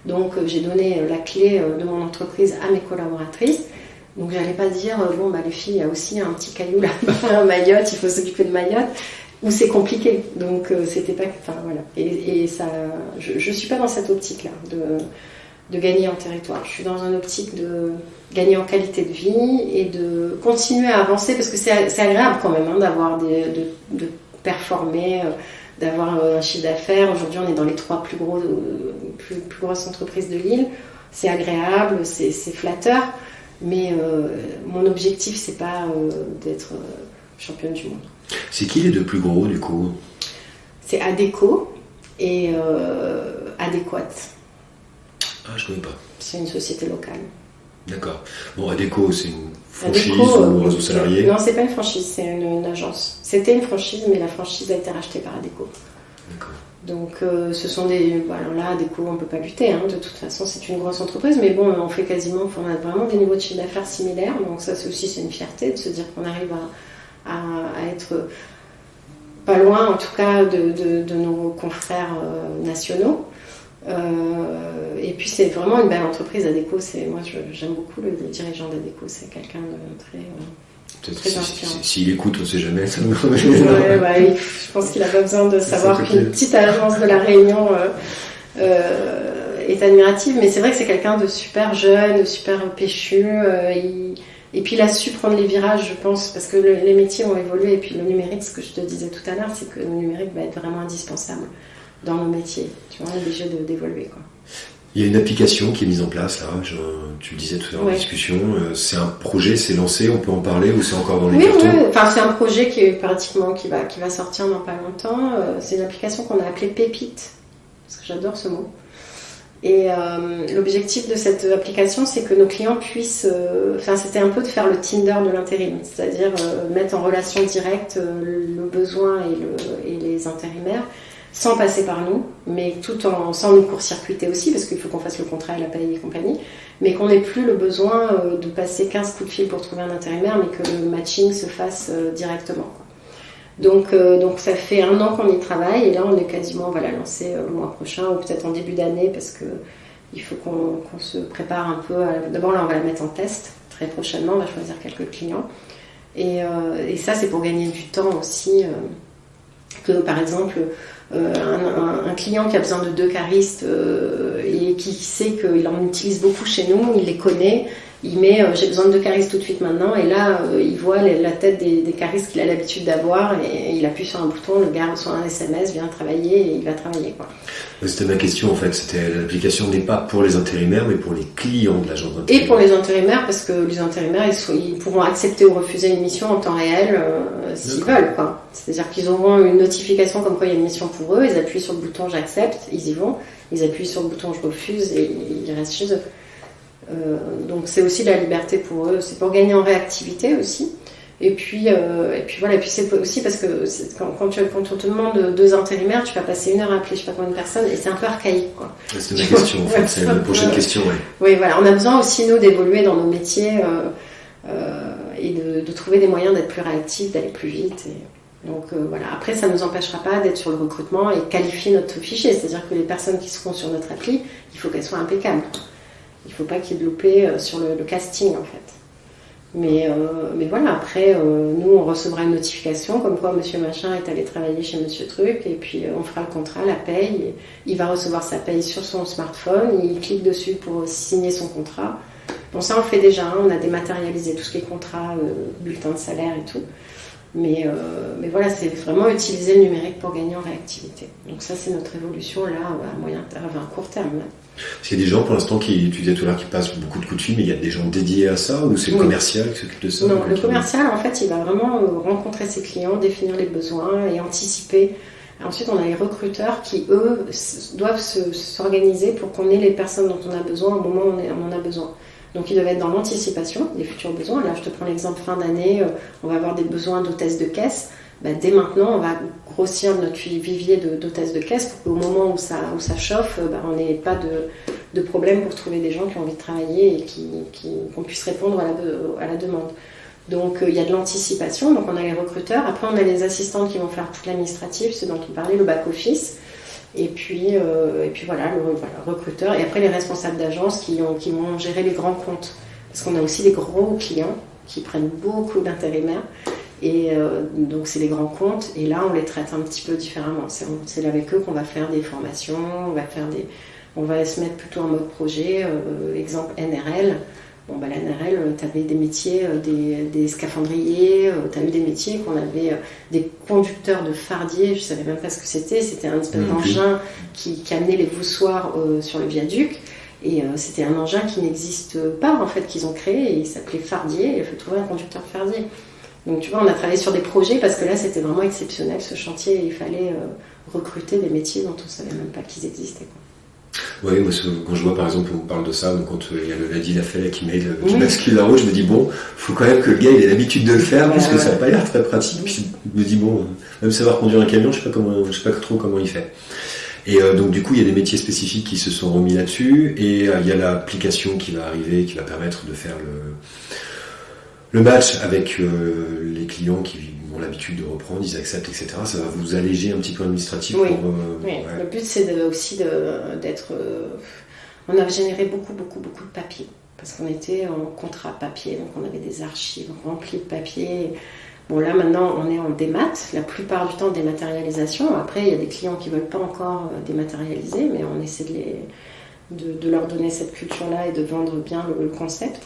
Donc j'ai donné la clé de mon entreprise à mes collaboratrices. Donc j'allais pas dire bon bah les filles, il y a aussi un petit caillou là-bas à Mayotte, il faut s'occuper de Mayotte, où c'est compliqué. Donc c'était pas, enfin voilà. Et ça, je suis pas dans cette optique là de gagner en territoire. Je suis dans une optique de gagner en qualité de vie et de continuer à avancer parce que c'est agréable quand même d'avoir de performer, d'avoir un chiffre d'affaires. Aujourd'hui on est dans les 3 plus grosses entreprises de l'île. C'est agréable, c'est flatteur. Mais mon objectif, c'est pas d'être championne du monde. C'est qui les 2 plus gros du coup? C'est Adecco et Adéquate. Ah, je connais pas. C'est une société locale. D'accord. Bon, Adecco, c'est une franchise ou un réseau salarié? Non, c'est pas une franchise, c'est une agence. C'était une franchise, mais la franchise a été rachetée par Adecco. D'accord. Donc ce sont des... Alors là, Adecco, on ne peut pas lutter, hein, de toute façon c'est une grosse entreprise, mais bon, on fait quasiment, on a vraiment des niveaux de chiffre d'affaires similaires, donc ça c'est aussi une fierté de se dire qu'on arrive à être pas loin en tout cas de nos confrères nationaux. Et puis c'est vraiment une belle entreprise, Adecco, moi j'aime beaucoup le dirigeant d'Adecco, c'est quelqu'un de très... S'il écoute, on ne sait jamais. Ça je pense qu'il n'a pas besoin de savoir qu'une petite agence de la Réunion est admirative, mais c'est vrai que c'est quelqu'un de super jeune, de super péchu. Et puis il a su prendre les virages, je pense, parce que les métiers ont évolué. Et puis le numérique, ce que je te disais tout à l'heure, c'est que le numérique va être vraiment indispensable dans nos métiers. Tu vois, on est obligé d'évoluer, quoi. Il y a une application qui est mise en place, là, tu le disais tout à l'heure en discussion, c'est un projet, c'est lancé, on peut en parler ou c'est encore dans les cartons? Oui, enfin, c'est un projet qui va sortir dans pas longtemps. C'est une application qu'on a appelée Pépite, parce que j'adore ce mot. Et l'objectif de cette application, c'est que nos clients puissent... c'était un peu de faire le Tinder de l'intérim, c'est-à-dire mettre en relation directe le besoin et les intérimaires, sans passer par nous, mais sans nous court-circuiter aussi, parce qu'il faut qu'on fasse le contrat et la paye et compagnie, mais qu'on n'ait plus le besoin de passer 15 coups de fil pour trouver un intérimaire, mais que le matching se fasse directement, quoi. Donc ça fait 1 an qu'on y travaille, et là on va la lancer le mois prochain, ou peut-être en début d'année, parce qu'il faut qu'on se prépare un peu. D'abord là on va la mettre en test, très prochainement, on va choisir quelques clients, et ça c'est pour gagner du temps aussi, que par exemple... un client qui a besoin de 2 caristes et qui sait qu'il en utilise beaucoup chez nous, il les connaît, il met j'ai besoin de 2 caristes tout de suite maintenant, et là il voit la tête des caristes qu'il a l'habitude d'avoir, et il appuie sur un bouton, le gars reçoit un SMS, vient travailler, et il va travailler, quoi. C'était ma question en fait, l'application n'est pas pour les intérimaires mais pour les clients de l'agence d'intérim. Et pour les intérimaires, parce que les intérimaires ils pourront accepter ou refuser une mission en temps réel s'ils veulent, quoi. C'est-à-dire qu'ils auront une notification comme quoi il y a une mission pour eux, ils appuient sur le bouton j'accepte, ils y vont, ils appuient sur le bouton je refuse et ils restent chez eux. Donc c'est aussi de la liberté pour eux, c'est pour gagner en réactivité aussi. Et puis voilà, et puis c'est aussi parce que quand on te demande 2 intérimaires, tu vas passer 1 heure à appeler je sais pas combien de personnes, et c'est un peu archaïque, quoi. C'est ma question en fait, c'est la prochaine question. Oui, voilà, on a besoin aussi nous d'évoluer dans nos métiers et de trouver des moyens d'être plus réactifs, d'aller plus vite. Donc voilà, après ça ne nous empêchera pas d'être sur le recrutement et qualifier notre fichier, c'est-à-dire que les personnes qui seront sur notre appli, il faut qu'elles soient impeccables. Il ne faut pas qu'il y ait de loupé sur le casting en fait. Mais voilà, après, nous, on recevra une notification comme quoi Monsieur Machin est allé travailler chez Monsieur Truc, et puis on fera le contrat, la paye. Et il va recevoir sa paye sur son smartphone, il clique dessus pour signer son contrat. Bon, ça, on le fait déjà, hein, on a dématérialisé tout ce qui est contrat, bulletin de salaire et tout. Mais voilà, c'est vraiment utiliser le numérique pour gagner en réactivité. Donc ça, c'est notre évolution là, à moyen terme, à court terme. Là. Est-ce qu'il y a des gens pour l'instant tu disais tout à l'heure qui passent beaucoup de coups de fil, mais il y a des gens dédiés à ça ou c'est le commercial qui s'occupe de ça? Non, le commercial en fait il va vraiment rencontrer ses clients, définir les besoins et anticiper. Ensuite on a les recruteurs qui eux doivent s'organiser pour qu'on ait les personnes dont on a besoin au moment où on en a besoin. Donc ils doivent être dans l'anticipation des futurs besoins. Là je te prends l'exemple fin d'année, on va avoir des besoins d'hôtesses de caisse. Dès maintenant, on va grossir notre vivier d'hôtesses de caisse pour qu'au moment où ça chauffe, on n'ait pas de problème pour trouver des gens qui ont envie de travailler et qu'on puisse répondre à la demande. Donc il y a de l'anticipation, donc on a les recruteurs. Après, on a les assistantes qui vont faire tout l'administratif, ce dont on parlait, le back-office. Et puis voilà, le recruteur. Et après, les responsables d'agence qui vont gérer les grands comptes. Parce qu'on a aussi des gros clients qui prennent beaucoup d'intérimaires. Et donc c'est les grands comptes et là on les traite un petit peu différemment. C'est avec eux qu'on va faire des formations, on va se mettre plutôt en mode projet. Exemple NRL. Bon la NRL, tu avais des métiers, des scaphandriers, tu as eu des métiers qu'on avait des conducteurs de fardiers, je savais même pas ce que c'était. C'était un espèce d'engin qui amenait les voussoirs sur le viaduc. Et c'était un engin qui n'existe pas en fait, qu'ils ont créé et il s'appelait fardier. Et il faut trouver un conducteur fardier. Donc tu vois, on a travaillé sur des projets parce que là c'était vraiment exceptionnel ce chantier et il fallait recruter des métiers dont on ne savait même pas qu'ils existaient. Oui, moi quand je vois par exemple, on parle de ça, donc quand il y a le Ladi Lafayette qui bascule la route, je me dis bon, faut quand même que le gars il ait l'habitude de le faire parce que ça n'a pas l'air très pratique. Puis je me dis bon, même savoir conduire un camion, je sais pas trop comment il fait. Et donc du coup il y a des métiers spécifiques qui se sont remis là-dessus et il y a l'application qui va arriver, qui va permettre de faire le match avec les clients qui ont l'habitude de reprendre, ils acceptent, etc. Ça va vous alléger un petit peu administratif. Oui, ouais. Le but c'est aussi d'être... on a généré beaucoup de papier, parce qu'on était en contrat papier, donc on avait des archives remplies de papier. Bon là maintenant on est en démat, la plupart du temps dématérialisation. Après il y a des clients qui ne veulent pas encore dématérialiser, mais on essaie de leur donner cette culture-là et de vendre bien le concept.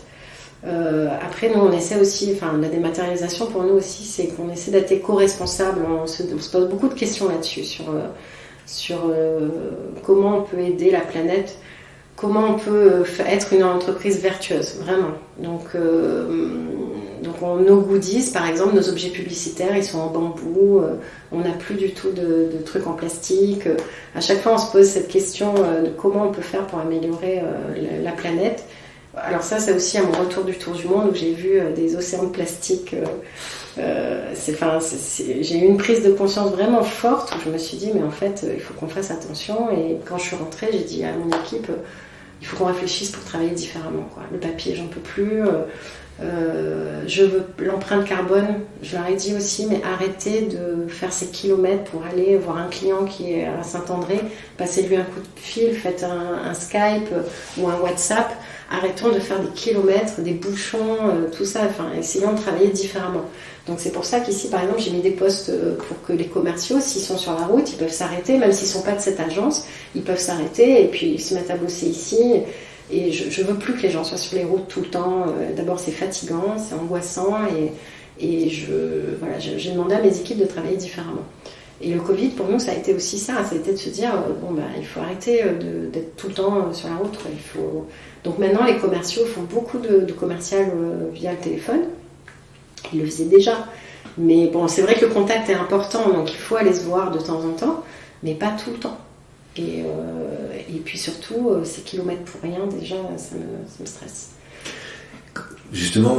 Après nous on essaie aussi, la dématérialisation pour nous aussi c'est qu'on essaie d'être éco-responsable, on se pose beaucoup de questions là-dessus sur comment on peut aider la planète, comment on peut être une entreprise vertueuse vraiment. Donc nos goodies par exemple, nos objets publicitaires ils sont en bambou, on n'a plus du tout de trucs en plastique. À chaque fois on se pose cette question de comment on peut faire pour améliorer la planète. Alors ça, c'est aussi à mon retour du tour du monde où j'ai vu des océans de plastique. J'ai eu une prise de conscience vraiment forte où je me suis dit, mais en fait, il faut qu'on fasse attention. Et quand je suis rentrée, j'ai dit à mon équipe, il faut qu'on réfléchisse pour travailler différemment, quoi. Le papier, j'en peux plus. Je veux l'empreinte carbone, je leur ai dit aussi, mais arrêtez de faire ces kilomètres pour aller voir un client qui est à Saint-André, passez-lui un coup de fil, faites un Skype ou un WhatsApp. Arrêtons de faire des kilomètres, des bouchons, tout ça, essayons de travailler différemment. Donc c'est pour ça qu'ici, par exemple, j'ai mis des postes pour que les commerciaux, s'ils sont sur la route, ils peuvent s'arrêter, même s'ils ne sont pas de cette agence, ils peuvent s'arrêter et puis se mettre à bosser ici. Et je ne veux plus que les gens soient sur les routes tout le temps. D'abord, c'est fatigant, c'est angoissant et j'ai demandé à mes équipes de travailler différemment. Et le Covid, pour nous, ça a été aussi ça. Ça a été de se dire, il faut arrêter d'être tout le temps sur la route. Donc maintenant, les commerciaux font beaucoup de commercial via le téléphone. Ils le faisaient déjà. Mais bon, c'est vrai que le contact est important, donc il faut aller se voir de temps en temps, mais pas tout le temps. Et puis surtout, ces kilomètres pour rien, déjà, ça me stresse. Justement,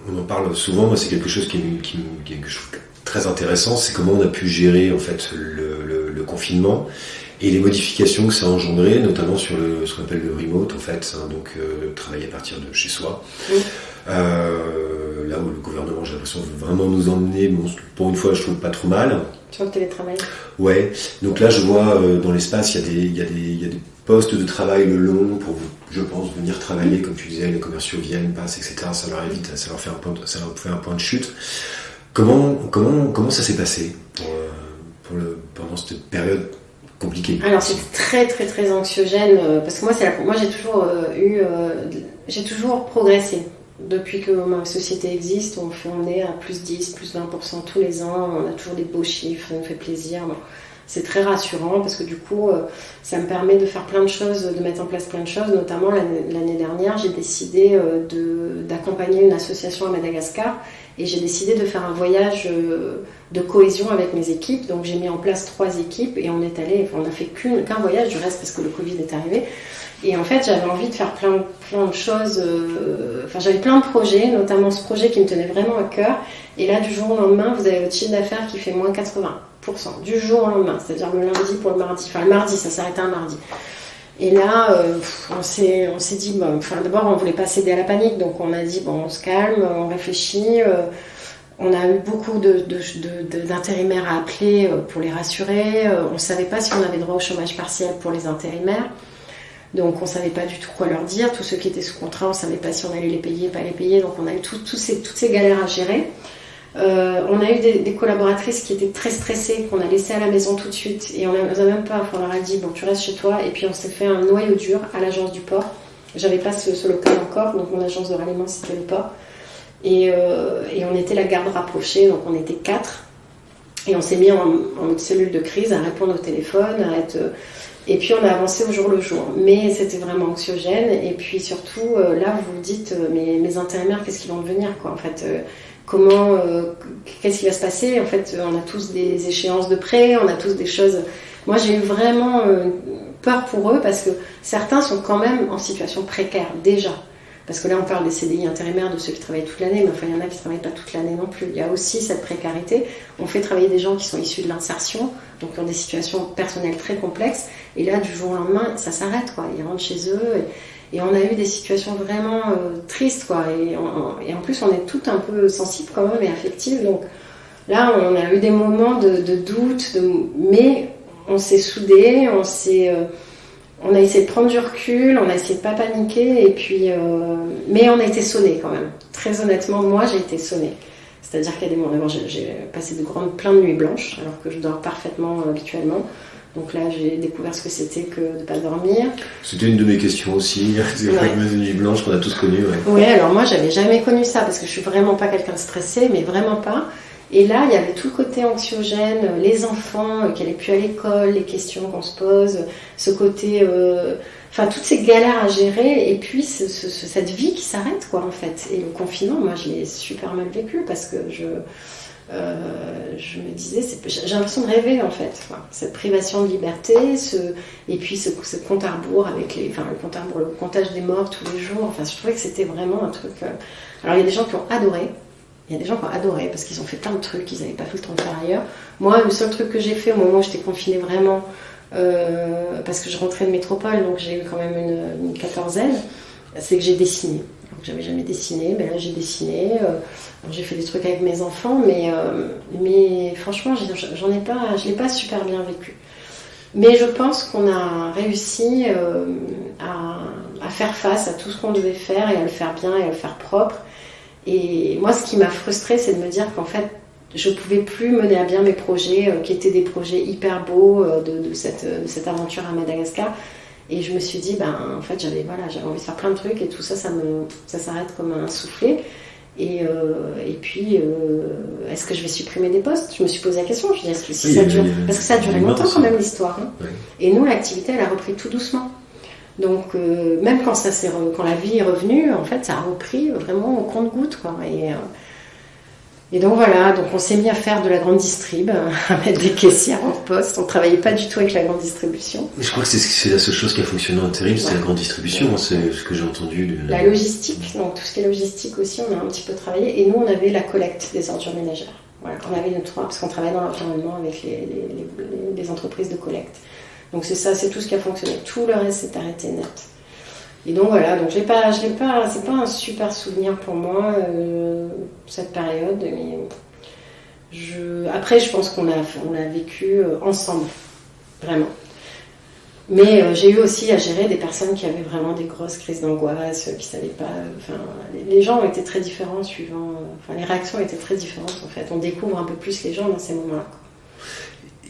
on en parle souvent. Moi, c'est quelque chose que je trouve très intéressant. C'est comment on a pu gérer en fait le confinement et les modifications que ça a engendré, notamment sur ce qu'on appelle le remote, en fait, donc travailler à partir de chez soi. Oui. Là où le gouvernement, j'ai l'impression, veut vraiment nous emmener. Bon, pour une fois, je trouve pas trop mal. Sur le télétravail. Ouais. Donc là, je vois dans l'espace, il y a des poste de travail le long pour, je pense, venir travailler, comme tu disais, les commerciaux viennent, passent, etc. Ça leur évite, ça leur fait un point de chute. Comment ça s'est passé pendant cette période compliquée? Alors c'est très très très anxiogène parce que moi j'ai toujours progressé. Depuis que ma société existe, on est à plus 10, plus 20% tous les ans, on a toujours des beaux chiffres, ça nous fait plaisir. Bon, c'est très rassurant parce que du coup, ça me permet de faire plein de choses, de mettre en place plein de choses. Notamment l'année dernière, j'ai décidé d'accompagner une association à Madagascar et j'ai décidé de faire un voyage de cohésion avec mes équipes. Donc j'ai mis en place 3 équipes et on a fait qu'un voyage du reste parce que le Covid est arrivé. Et en fait, j'avais envie de faire plein de choses. J'avais plein de projets, notamment ce projet qui me tenait vraiment à cœur. Et là, du jour au lendemain, vous avez votre chiffre d'affaires qui fait moins 80%. Du jour au lendemain, c'est-à-dire le lundi pour le mardi. Enfin, le mardi, ça s'arrêtait un mardi. Et là, on s'est dit, d'abord, on voulait pas céder à la panique. Donc, on a dit, on se calme, on réfléchit. On a eu beaucoup d'intérimaires à appeler pour les rassurer. On ne savait pas si on avait droit au chômage partiel pour les intérimaires. Donc on ne savait pas du tout quoi leur dire. Tous ceux qui étaient sous contrat, on ne savait pas si on allait les payer, pas les payer. Donc on a eu toutes ces galères à gérer. On a eu des collaboratrices qui étaient très stressées, qu'on a laissées à la maison tout de suite. Et on leur a dit, bon, tu restes chez toi. Et puis on s'est fait un noyau dur à l'agence du port. J'avais pas ce local encore, donc mon agence de ralliement, c'était le port. Et on était la garde rapprochée, donc on était 4. Et on s'est mis en mode cellule de crise à répondre au téléphone, et puis on a avancé au jour le jour. Mais c'était vraiment anxiogène. Et puis surtout, là, vous vous dites, mais mes intérimaires, qu'est-ce qu'ils vont devenir, quoi, en fait qu'est-ce qui va se passer? En fait, on a tous des échéances de prêt, on a tous des choses. Moi, j'ai eu vraiment peur pour eux parce que certains sont quand même en situation précaire déjà. Parce que là, on parle des CDI intérimaires, de ceux qui travaillent toute l'année, mais enfin, il y en a qui ne travaillent pas toute l'année non plus. Il y a aussi cette précarité. On fait travailler des gens qui sont issus de l'insertion, donc qui ont des situations personnelles très complexes. Et là, du jour au lendemain, ça s'arrête, quoi. Ils rentrent chez eux. Et on a eu des situations vraiment tristes, quoi. Et en plus, on est toutes un peu sensibles quand même et affectives. Donc là, on a eu des moments de doute, mais on s'est soudés, on a essayé de prendre du recul, on a essayé de pas paniquer, et puis, mais on a été sonnés quand même. Très honnêtement, moi j'ai été sonnée. C'est-à-dire qu'il y a des moments, j'ai passé plein de nuits blanches, alors que je dors parfaitement habituellement. Donc là, j'ai découvert ce que c'était que de ne pas dormir. C'était une de mes questions aussi, ces fameuses nuits blanches qu'on a tous connues. Oui, alors moi j'avais jamais connu ça, parce que je suis vraiment pas quelqu'un de stressé, mais vraiment pas. Et là, il y avait tout le côté anxiogène, les enfants qui n'allaient plus à l'école, les questions qu'on se pose, ce côté... toutes ces galères à gérer, et puis cette vie qui s'arrête, quoi, en fait. Et le confinement, moi, je l'ai super mal vécu, parce que je me disais, j'ai l'impression de rêver, en fait. Quoi. Cette privation de liberté, et puis ce compte à rebours avec le comptage des morts tous les jours. Enfin, je trouvais que c'était vraiment un truc... Alors, il y a des gens qui ont adoré. Il y a des gens qui ont adoré parce qu'ils ont fait plein de trucs qu'ils n'avaient pas fait le temps de faire ailleurs. Moi, le seul truc que j'ai fait au moment où j'étais confinée vraiment, parce que je rentrais de métropole, donc j'ai eu quand même une quatorzaine, c'est que j'ai dessiné. Donc j'avais jamais dessiné, mais là j'ai dessiné. J'ai fait des trucs avec mes enfants, mais franchement, je l'ai pas super bien vécu. Mais je pense qu'on a réussi à faire face à tout ce qu'on devait faire et à le faire bien et à le faire propre. Et moi, ce qui m'a frustrée, c'est de me dire qu'en fait, je ne pouvais plus mener à bien mes projets, qui étaient des projets hyper beaux de cette aventure à Madagascar. Et je me suis dit, en fait, j'avais envie de faire plein de trucs et tout ça, ça s'arrête comme un soufflet. Et puis, est-ce que je vais supprimer des postes? Je me suis posé la question. Je me dis, est-ce que ça dure? Parce que ça a duré longtemps quand même, l'histoire. Hein. Oui. Et nous, l'activité, elle a repris tout doucement. Donc même quand la vie est revenue, en fait, ça a repris vraiment au compte-gouttes, quoi. Et donc voilà, donc on s'est mis à faire de la grande distrib, à mettre des caissières en poste. On ne travaillait pas du tout avec la grande distribution. Je crois que c'est la seule chose qui a fonctionné en intérim, c'est la grande distribution. Ouais. C'est ce que j'ai entendu. La logistique, donc tout ce qui est logistique aussi, on a un petit peu travaillé. Et nous, on avait la collecte des ordures ménagères. Voilà, on avait parce qu'on travaille dans l'environnement avec les entreprises de collecte. Donc c'est ça, c'est tout ce qui a fonctionné. Tout le reste s'est arrêté net. Et donc voilà, donc c'est pas un super souvenir pour moi cette période. Mais après, je pense qu'on l'a vécu ensemble, vraiment. Mais j'ai eu aussi à gérer des personnes qui avaient vraiment des grosses crises d'angoisse, qui savaient pas. Enfin, les gens étaient très différents suivant. Enfin, les réactions étaient très différentes en fait. On découvre un peu plus les gens dans ces moments-là.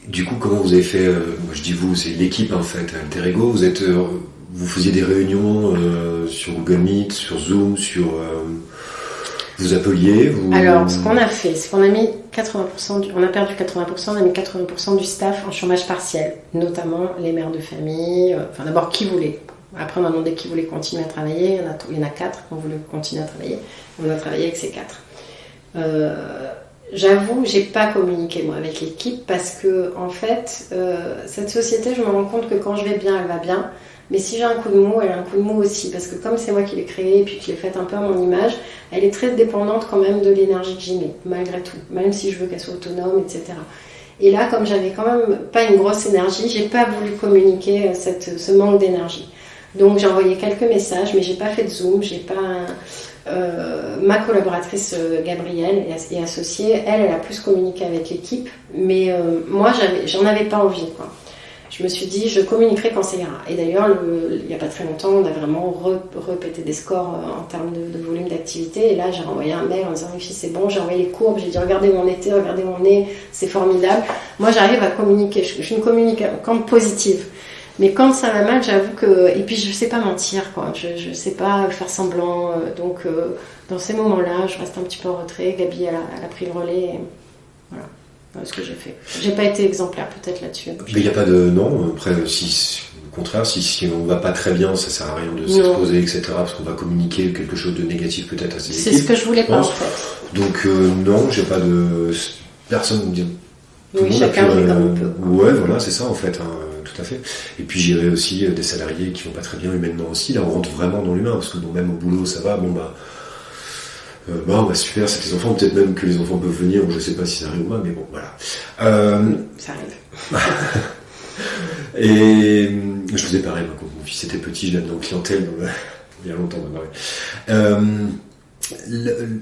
Du coup, comment vous avez fait moi je dis vous, c'est l'équipe en fait, Alter Ego. Vous faisiez des réunions sur Google Meet, sur Zoom, sur vous appeliez. Alors, ce qu'on a fait, c'est qu'on a mis 80%, on a perdu 80%, on a mis 80% du staff en chômage partiel, notamment les mères de famille. Enfin, d'abord, qui voulait. Après, on a demandé qui voulait continuer à travailler. Il y en a 4 qui ont voulu continuer à travailler. On a travaillé avec ces 4. J'avoue, j'ai pas communiqué moi avec l'équipe parce que en fait, cette société, je me rends compte que quand je vais bien, elle va bien. Mais si j'ai un coup de mou, elle a un coup de mou aussi parce que comme c'est moi qui l'ai créée et puis que je l'ai faite un peu à mon image, elle est très dépendante quand même de l'énergie que j'y mets, malgré tout. Même si je veux qu'elle soit autonome, etc. Et là, comme j'avais quand même pas une grosse énergie, j'ai pas voulu communiquer ce manque d'énergie. Donc j'ai envoyé quelques messages, mais j'ai pas fait de Zoom, j'ai pas. Ma collaboratrice Gabrielle est associée, elle a plus communiqué avec l'équipe, mais moi j'en avais pas envie quoi. Je me suis dit je communiquerai quand ça ira. Et d'ailleurs il n'y a pas très longtemps on a vraiment repété des scores en termes de volume d'activité et là j'ai renvoyé un mail en disant les filles c'est bon, j'ai envoyé les courbes, j'ai dit regardez où on était, regardez où on est, c'est formidable. Moi j'arrive à communiquer, je suis une communicante positive. Mais quand ça va mal, j'avoue que... Et puis je sais pas mentir, quoi. Je sais pas faire semblant. Donc dans ces moments-là, je reste un petit peu en retrait. Gabi, elle a pris le relais. Et voilà. Voilà ce que j'ai fait. J'ai pas été exemplaire peut-être là-dessus. Mais il n'y a pas de... Non, après, au contraire, si on va pas très bien, ça sert à rien de s'exposer, etc. Parce qu'on va communiquer quelque chose de négatif peut-être à ses équipes. C'est ce que je voulais pas, en fait. Donc non, j'ai pas de... Personne me dit... Oui, chacun fait comme on peut. Ouais, voilà, c'est ça en fait. Tout à fait. Et puis j'irai aussi des salariés qui vont pas très bien humainement aussi. Là, on rentre vraiment dans l'humain parce que bon, même au boulot, ça va. Bon bah super, c'est les enfants. Peut-être même que les enfants peuvent venir. Je sais pas si ça arrive ou pas, mais bon, voilà. Ça arrive. Et je faisais pareil quand mon fils était petit. Je l'avais dans clientèle il y a longtemps maintenant.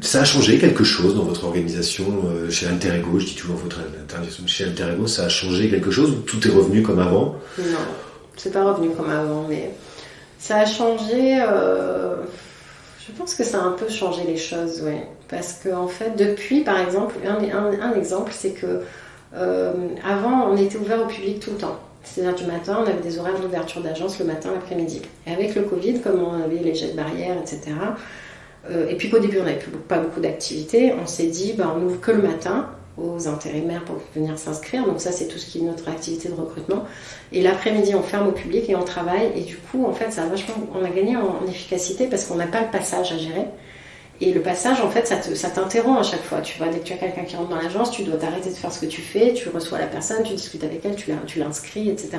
Ça a changé quelque chose dans votre organisation chez Alter Ego, je dis toujours votre organisation chez Alter Ego, ça a changé quelque chose ou tout est revenu comme avant? Non, c'est pas revenu comme avant, mais ça a changé. Je pense que ça a un peu changé les choses, ouais. Parce que en fait, depuis, par exemple, un exemple, c'est que avant, on était ouvert au public tout le temps. C'est-à-dire du matin, on avait des horaires d'ouverture d'agence le matin, l'après-midi. Et avec le Covid, comme on avait les gestes barrières, etc. Et puis qu'au début on n'avait pas beaucoup d'activités, on s'est dit on n'ouvre que le matin aux intérimaires pour venir s'inscrire, donc ça c'est tout ce qui est notre activité de recrutement, et l'après-midi on ferme au public et on travaille, et du coup en fait on a gagné en efficacité parce qu'on n'a pas le passage à gérer, et le passage en fait ça t'interrompt à chaque fois, tu vois, dès que tu as quelqu'un qui rentre dans l'agence, tu dois t'arrêter de faire ce que tu fais, tu reçois la personne, tu discutes avec elle, tu l'inscris, etc.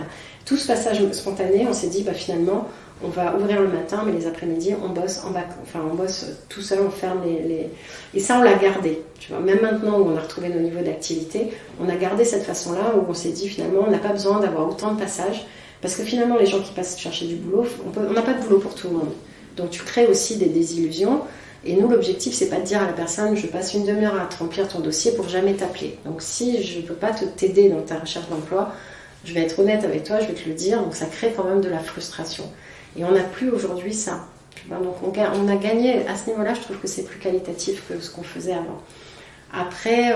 Tout ce passage spontané, on s'est dit finalement on va ouvrir le matin, mais les après-midi, on bosse on bosse tout seul, on ferme les... Et ça, on l'a gardé. Tu vois, même maintenant où on a retrouvé nos niveaux d'activité, on a gardé cette façon-là où on s'est dit finalement, on n'a pas besoin d'avoir autant de passages, parce que finalement, les gens qui passent chercher du boulot, on n'a pas de boulot pour tout le monde. Donc tu crées aussi des désillusions. Et nous, l'objectif, c'est pas de dire à la personne, je passe une demi-heure à te remplir ton dossier pour jamais t'appeler. Donc si je ne peux pas t'aider dans ta recherche d'emploi, je vais être honnête avec toi, je vais te le dire. Donc ça crée quand même de la frustration. Et on n'a plus aujourd'hui ça. Donc on a gagné à ce niveau-là, je trouve que c'est plus qualitatif que ce qu'on faisait avant. Après,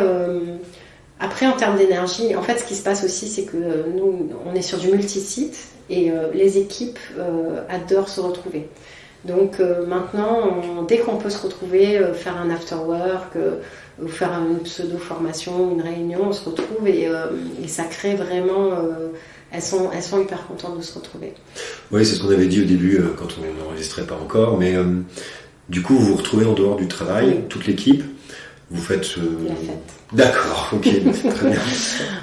en termes d'énergie, en fait ce qui se passe aussi c'est que nous on est sur du multisite et les équipes adorent se retrouver. Donc maintenant, dès qu'on peut se retrouver, faire un after work, ou faire une pseudo-formation, une réunion, on se retrouve et ça crée vraiment... Elles sont hyper contentes de se retrouver. Oui, c'est ce qu'on avait dit au début quand on n'enregistrait pas encore, mais du coup, vous vous retrouvez en dehors du travail, toute l'équipe, vous faites... La fête. D'accord, ok, très bien.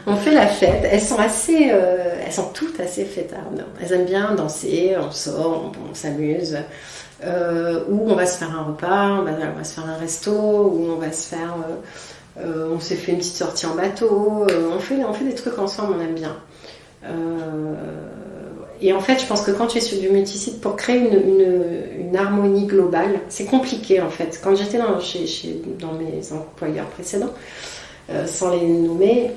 On fait la fête, elles sont toutes assez fêtardes. Elles aiment bien danser, on sort, on s'amuse. Ou on va se faire un repas, on va se faire un resto, ou on va se faire... on s'est fait une petite sortie en bateau, on fait des trucs ensemble, on aime bien. Et en fait, je pense que quand tu es sur du multisite, pour créer une harmonie globale, c'est compliqué en fait. Quand j'étais dans mes employeurs précédents, sans les nommer,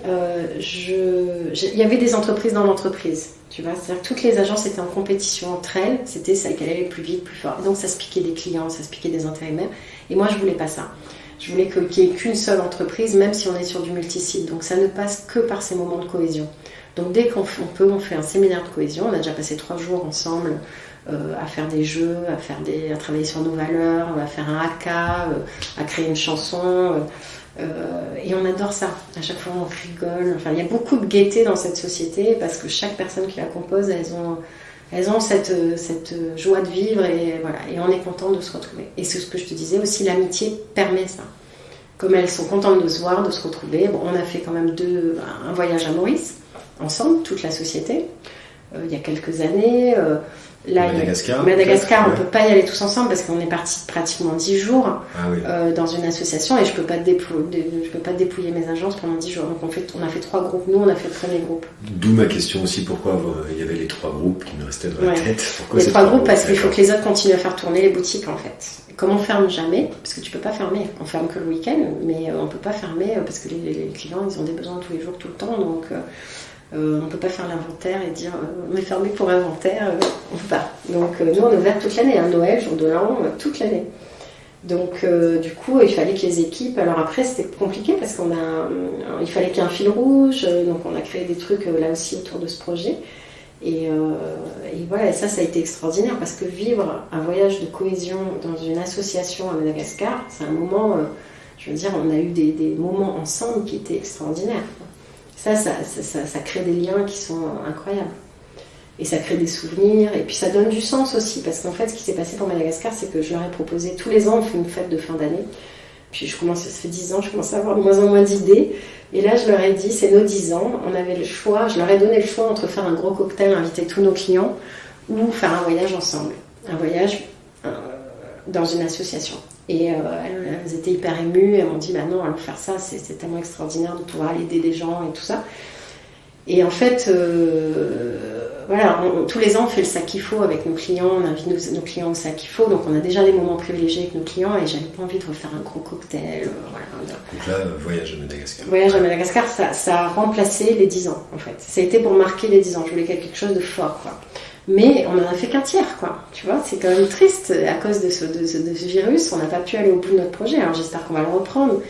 il y avait des entreprises dans l'entreprise. Tu vois, c'est-à-dire que toutes les agences étaient en compétition entre elles, c'était celle qui allait le plus vite, plus fort. Et donc ça se piquait des clients, ça se piquait des intérimaires. Et moi, je voulais pas ça. Je voulais qu'il n'y ait qu'une seule entreprise, même si on est sur du multisite. Donc ça ne passe que par ces moments de cohésion. Donc dès qu'on peut, on fait un séminaire de cohésion. On a déjà passé 3 jours ensemble à faire des jeux, à travailler sur nos valeurs, à faire un haka, à créer une chanson. Et on adore ça. À chaque fois, on rigole. Enfin, il y a beaucoup de gaieté dans cette société parce que chaque personne qui la compose, elles ont cette joie de vivre et voilà. Et on est content de se retrouver. Et c'est ce que je te disais aussi, l'amitié permet ça. Comme elles sont contentes de se voir, de se retrouver. Bon, on a fait quand même un voyage à Maurice ensemble, toute la société, il y a quelques années. Là, Madagascar, on ne peut pas y aller tous ensemble parce qu'on est parti pratiquement 10 jours dans une association et je ne peux pas dépouiller mes agences pendant 10 jours. Donc on a fait 3 groupes. Nous, on a fait le premier groupe. D'où ma question aussi, pourquoi il y avait les 3 groupes qui me restaient dans la tête. Pourquoi les 3 groupes parce qu'il faut que les autres continuent à faire tourner les boutiques en fait. Comme on ferme jamais, parce que tu peux pas fermer, on ferme que le week-end, mais on peut pas fermer parce que les clients ils ont des besoins tous les jours, tout le temps, donc on ne peut pas faire l'inventaire et dire on est fermé pour inventaire, on peut pas. Donc nous on est ouvert toute l'année, Noël, jour de l'an, toute l'année. Donc du coup il fallait que les équipes, alors après c'était compliqué parce il fallait qu'il y ait un fil rouge, donc on a créé des trucs là aussi autour de ce projet. Et voilà, et ça a été extraordinaire parce que vivre un voyage de cohésion dans une association à Madagascar, c'est un moment, je veux dire, on a eu des moments ensemble qui étaient extraordinaires. Ça crée des liens qui sont incroyables. Et ça crée des souvenirs, et puis ça donne du sens aussi, parce qu'en fait, ce qui s'est passé pour Madagascar, c'est que je leur ai proposé, tous les ans, on fait une fête de fin d'année. Puis ça fait 10 ans, je commence à avoir de moins en moins d'idées. Et là, je leur ai dit, c'est nos 10 ans, on avait le choix, je leur ai donné le choix entre faire un gros cocktail, inviter tous nos clients, ou faire un voyage ensemble. Un voyage dans une association. Et elles étaient hyper émues, elles m'ont dit, bah non, allons faire ça, c'est tellement extraordinaire de pouvoir aller aider des gens et tout ça. Et en fait, voilà, tous les ans, on fait le sac qu'il faut avec nos clients, on invite nos clients au sac qu'il faut, donc on a déjà des moments privilégiés avec nos clients et j'avais pas envie de refaire un gros cocktail. Voilà. Donc là, voyage à Madagascar. Voyage à Madagascar, ça a remplacé les 10 ans, en fait. Ça a été pour marquer les 10 ans, je voulais quelque chose de fort, quoi. Mais on n'en a fait qu'un tiers, quoi. Tu vois, c'est quand même triste, à cause de ce virus, on n'a pas pu aller au bout de notre projet, alors j'espère qu'on va le reprendre.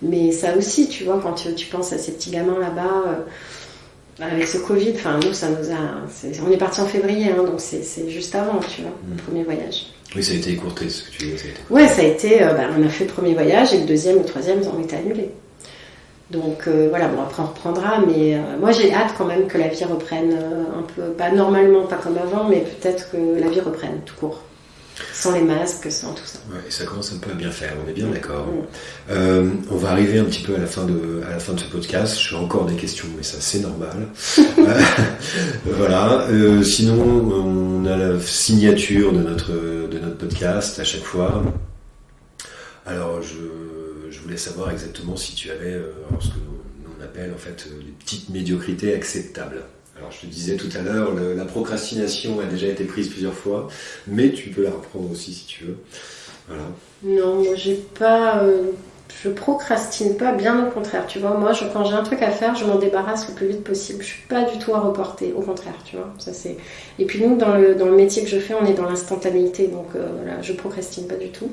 Mais ça aussi, tu vois, quand tu penses à ces petits gamins là-bas... avec ce Covid, enfin nous ça nous a... On est parti en février, hein, donc c'est juste avant, tu vois, le premier voyage. Oui, ça a été écourté, ce que tu disais. Ouais, ça a été... on a fait le premier voyage et le deuxième et le troisième ont été annulés. Donc voilà, bon après on reprendra, mais moi j'ai hâte quand même que la vie reprenne un peu, pas normalement, pas comme avant, mais peut-être que la vie reprenne tout court. Sans les masques, sans tout ça. Ouais, et ça commence un peu à bien faire, on est bien d'accord. On va arriver un petit peu à la fin de ce podcast. Je fais encore des questions, mais ça c'est normal. Voilà. Sinon, on a la signature de notre podcast à chaque fois. Alors, je voulais savoir exactement si tu avais ce que nous on appelle en fait les petites médiocrités acceptables. Alors je te disais tout à l'heure, la procrastination a déjà été prise plusieurs fois, mais tu peux la reprendre aussi si tu veux. Voilà. Non, moi je procrastine pas, bien au contraire. Tu vois, moi quand j'ai un truc à faire, je m'en débarrasse le plus vite possible. Je suis pas du tout à reporter, au contraire, tu vois. Ça c'est. Et puis nous dans le métier que je fais, on est dans l'instantanéité, donc voilà, je procrastine pas du tout.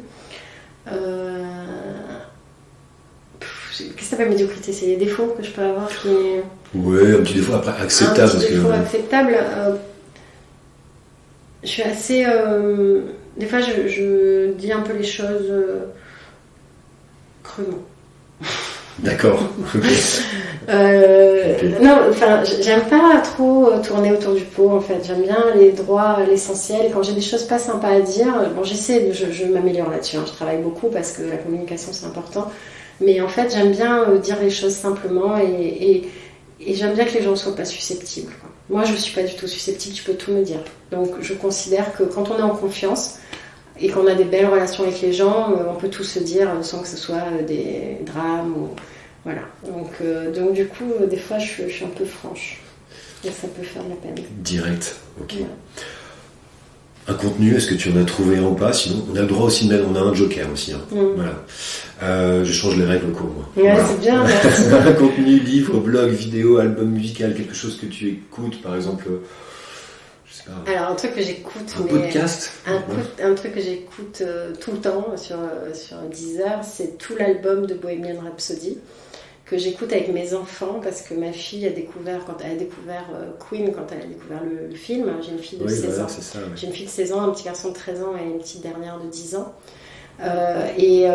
Qu'est-ce que ça s'appelle médiocrité? C'est les défauts que je peux avoir qui... Ouais, un petit défaut après acceptable. Un petit défaut acceptable. Je suis assez... des fois, je dis un peu les choses crûment. D'accord. Non, enfin, j'aime pas trop tourner autour du pot, en fait. J'aime bien aller droit à l'essentiel. Quand j'ai des choses pas sympas à dire, bon, je m'améliore là-dessus. Hein. Je travaille beaucoup parce que la communication, c'est important. Mais en fait, j'aime bien dire les choses simplement et j'aime bien que les gens ne soient pas susceptibles. Quoi. Moi, je ne suis pas du tout susceptible, tu peux tout me dire. Donc, je considère que quand on est en confiance et qu'on a des belles relations avec les gens, on peut tout se dire sans que ce soit des drames. Ou... Voilà. Donc, du coup, des fois, je suis un peu franche. Et ça peut faire de la peine. Direct, ok. Ouais. Un contenu, est-ce que tu en as trouvé un ou pas? Sinon, on a le droit aussi de mettre, on a un joker aussi. Hein. Voilà. Je change les règles au cours, moi. Ouais, voilà. c'est bien, merci. Un contenu, livre, blog, vidéo, album musical, quelque chose que tu écoutes, par exemple, je sais pas. Alors, un truc que j'écoute. Un podcast. Un truc que j'écoute tout le temps sur Deezer, c'est tout l'album de Bohemian Rhapsody, que j'écoute avec mes enfants parce que ma fille a découvert Queen quand elle a découvert le film. J'ai une fille de 16 ans. C'est ça, ouais. J'ai une fille de 16 ans, un petit garçon de 13 ans et une petite dernière de 10 ans. Et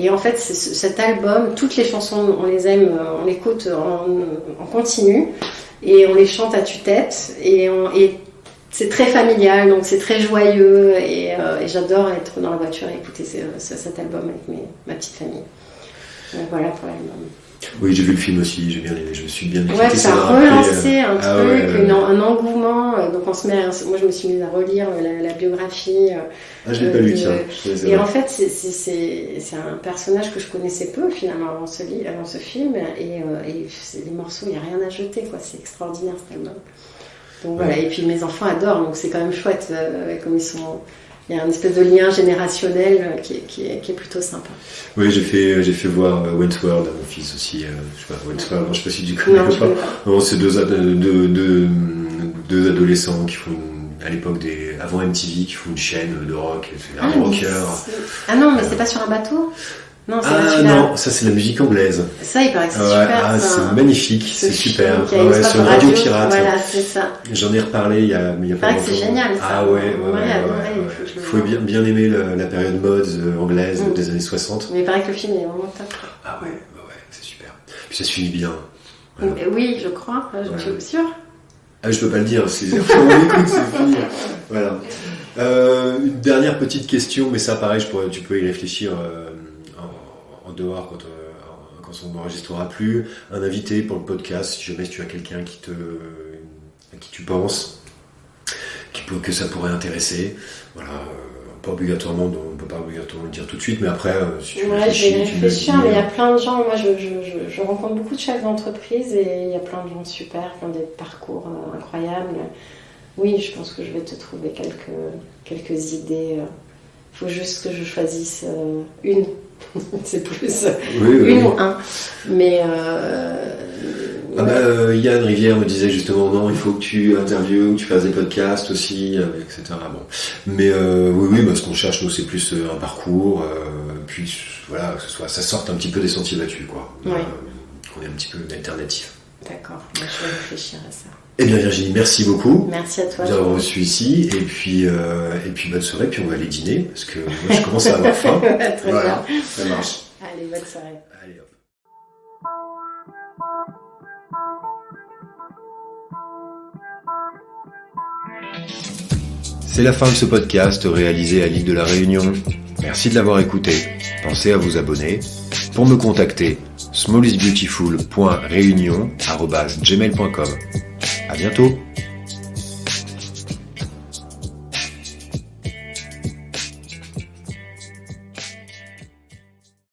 en fait, cet album, toutes les chansons, on les aime, on l'écoute en continu et on les chante à tue-tête et c'est très familial, donc c'est très joyeux et j'adore être dans la voiture et écouter cet album avec ma petite famille. Donc voilà pour l'album. Oui, j'ai vu le film aussi, j'ai bien aimé, je me suis bien écouté. Ouais, ça a relancé un truc, un engouement. Donc moi je me suis mise à relire la biographie. Je l'ai pas lu, tiens. Et en fait, c'est un personnage que je connaissais peu finalement avant ce film. Et les morceaux, il n'y a rien à jeter, quoi. C'est extraordinaire cet album. Donc voilà, et puis mes enfants adorent, donc c'est quand même chouette, comme ils sont. Il y a une espèce de lien générationnel qui est plutôt sympa. Oui, j'ai fait voir Wentworld à mon fils aussi. Je sais pas, Wentworld, je sais pas si tu connais ou pas. Non, c'est deux adolescents qui font à l'époque avant MTV, qui font une chaîne de rock, c'est un rocker. Non, mais c'est pas sur un bateau? Non, non, ça c'est la musique anglaise. Ça, il paraît que c'est super. C'est magnifique, c'est super. Sur une radio pirate. Voilà, c'est ça. J'en ai reparlé il y a pas longtemps. Il paraît que c'est génial, ça. Ah ouais. Il faut bien aimer la période mode anglaise des années 60. Mais il paraît que le film est vraiment top. Ah ouais, c'est super. Puis ça se finit bien. Voilà. Oui, je crois. Je suis sûre. Ah, je peux pas le dire, on écoute, c'est fini. Voilà. Une dernière petite question, mais ça pareil, tu peux y réfléchir en dehors quand on n'enregistrera plus. Un invité pour le podcast, si jamais tu as quelqu'un à qui tu penses, que ça pourrait intéresser. Voilà. Pas obligatoirement, on peut pas obligatoirement le dire tout de suite, mais après, si tu réfléchis, je vais réfléchir, mais il y a plein de gens. Moi, je rencontre beaucoup de chefs d'entreprise et il y a plein de gens super qui ont des parcours incroyables. Oui, je pense que je vais te trouver quelques idées. Il faut juste que je choisisse une. C'est plus une ou un. Mais Yann Rivière me disait justement non, il faut que tu interviewes, que tu fasses des podcasts aussi, etc. Bon. Mais oui, ce qu'on cherche nous c'est plus un parcours, puis voilà, que ça sorte un petit peu des sentiers battus, quoi. Qu'on ait un petit peu d'alternative. D'accord, moi je vais réfléchir à ça. Eh bien Virginie, merci beaucoup. Merci à toi. D'avoir reçu ici, et puis bonne soirée, puis on va aller dîner, parce que moi je commence à avoir faim. Très bien. Ça marche. Allez, bonne soirée. Allez, hop. C'est la fin de ce podcast réalisé à l'île de la Réunion. Merci de l'avoir écouté. Pensez à vous abonner. Pour me contacter, smallisbeautiful.reunion@gmail.com. À bientôt.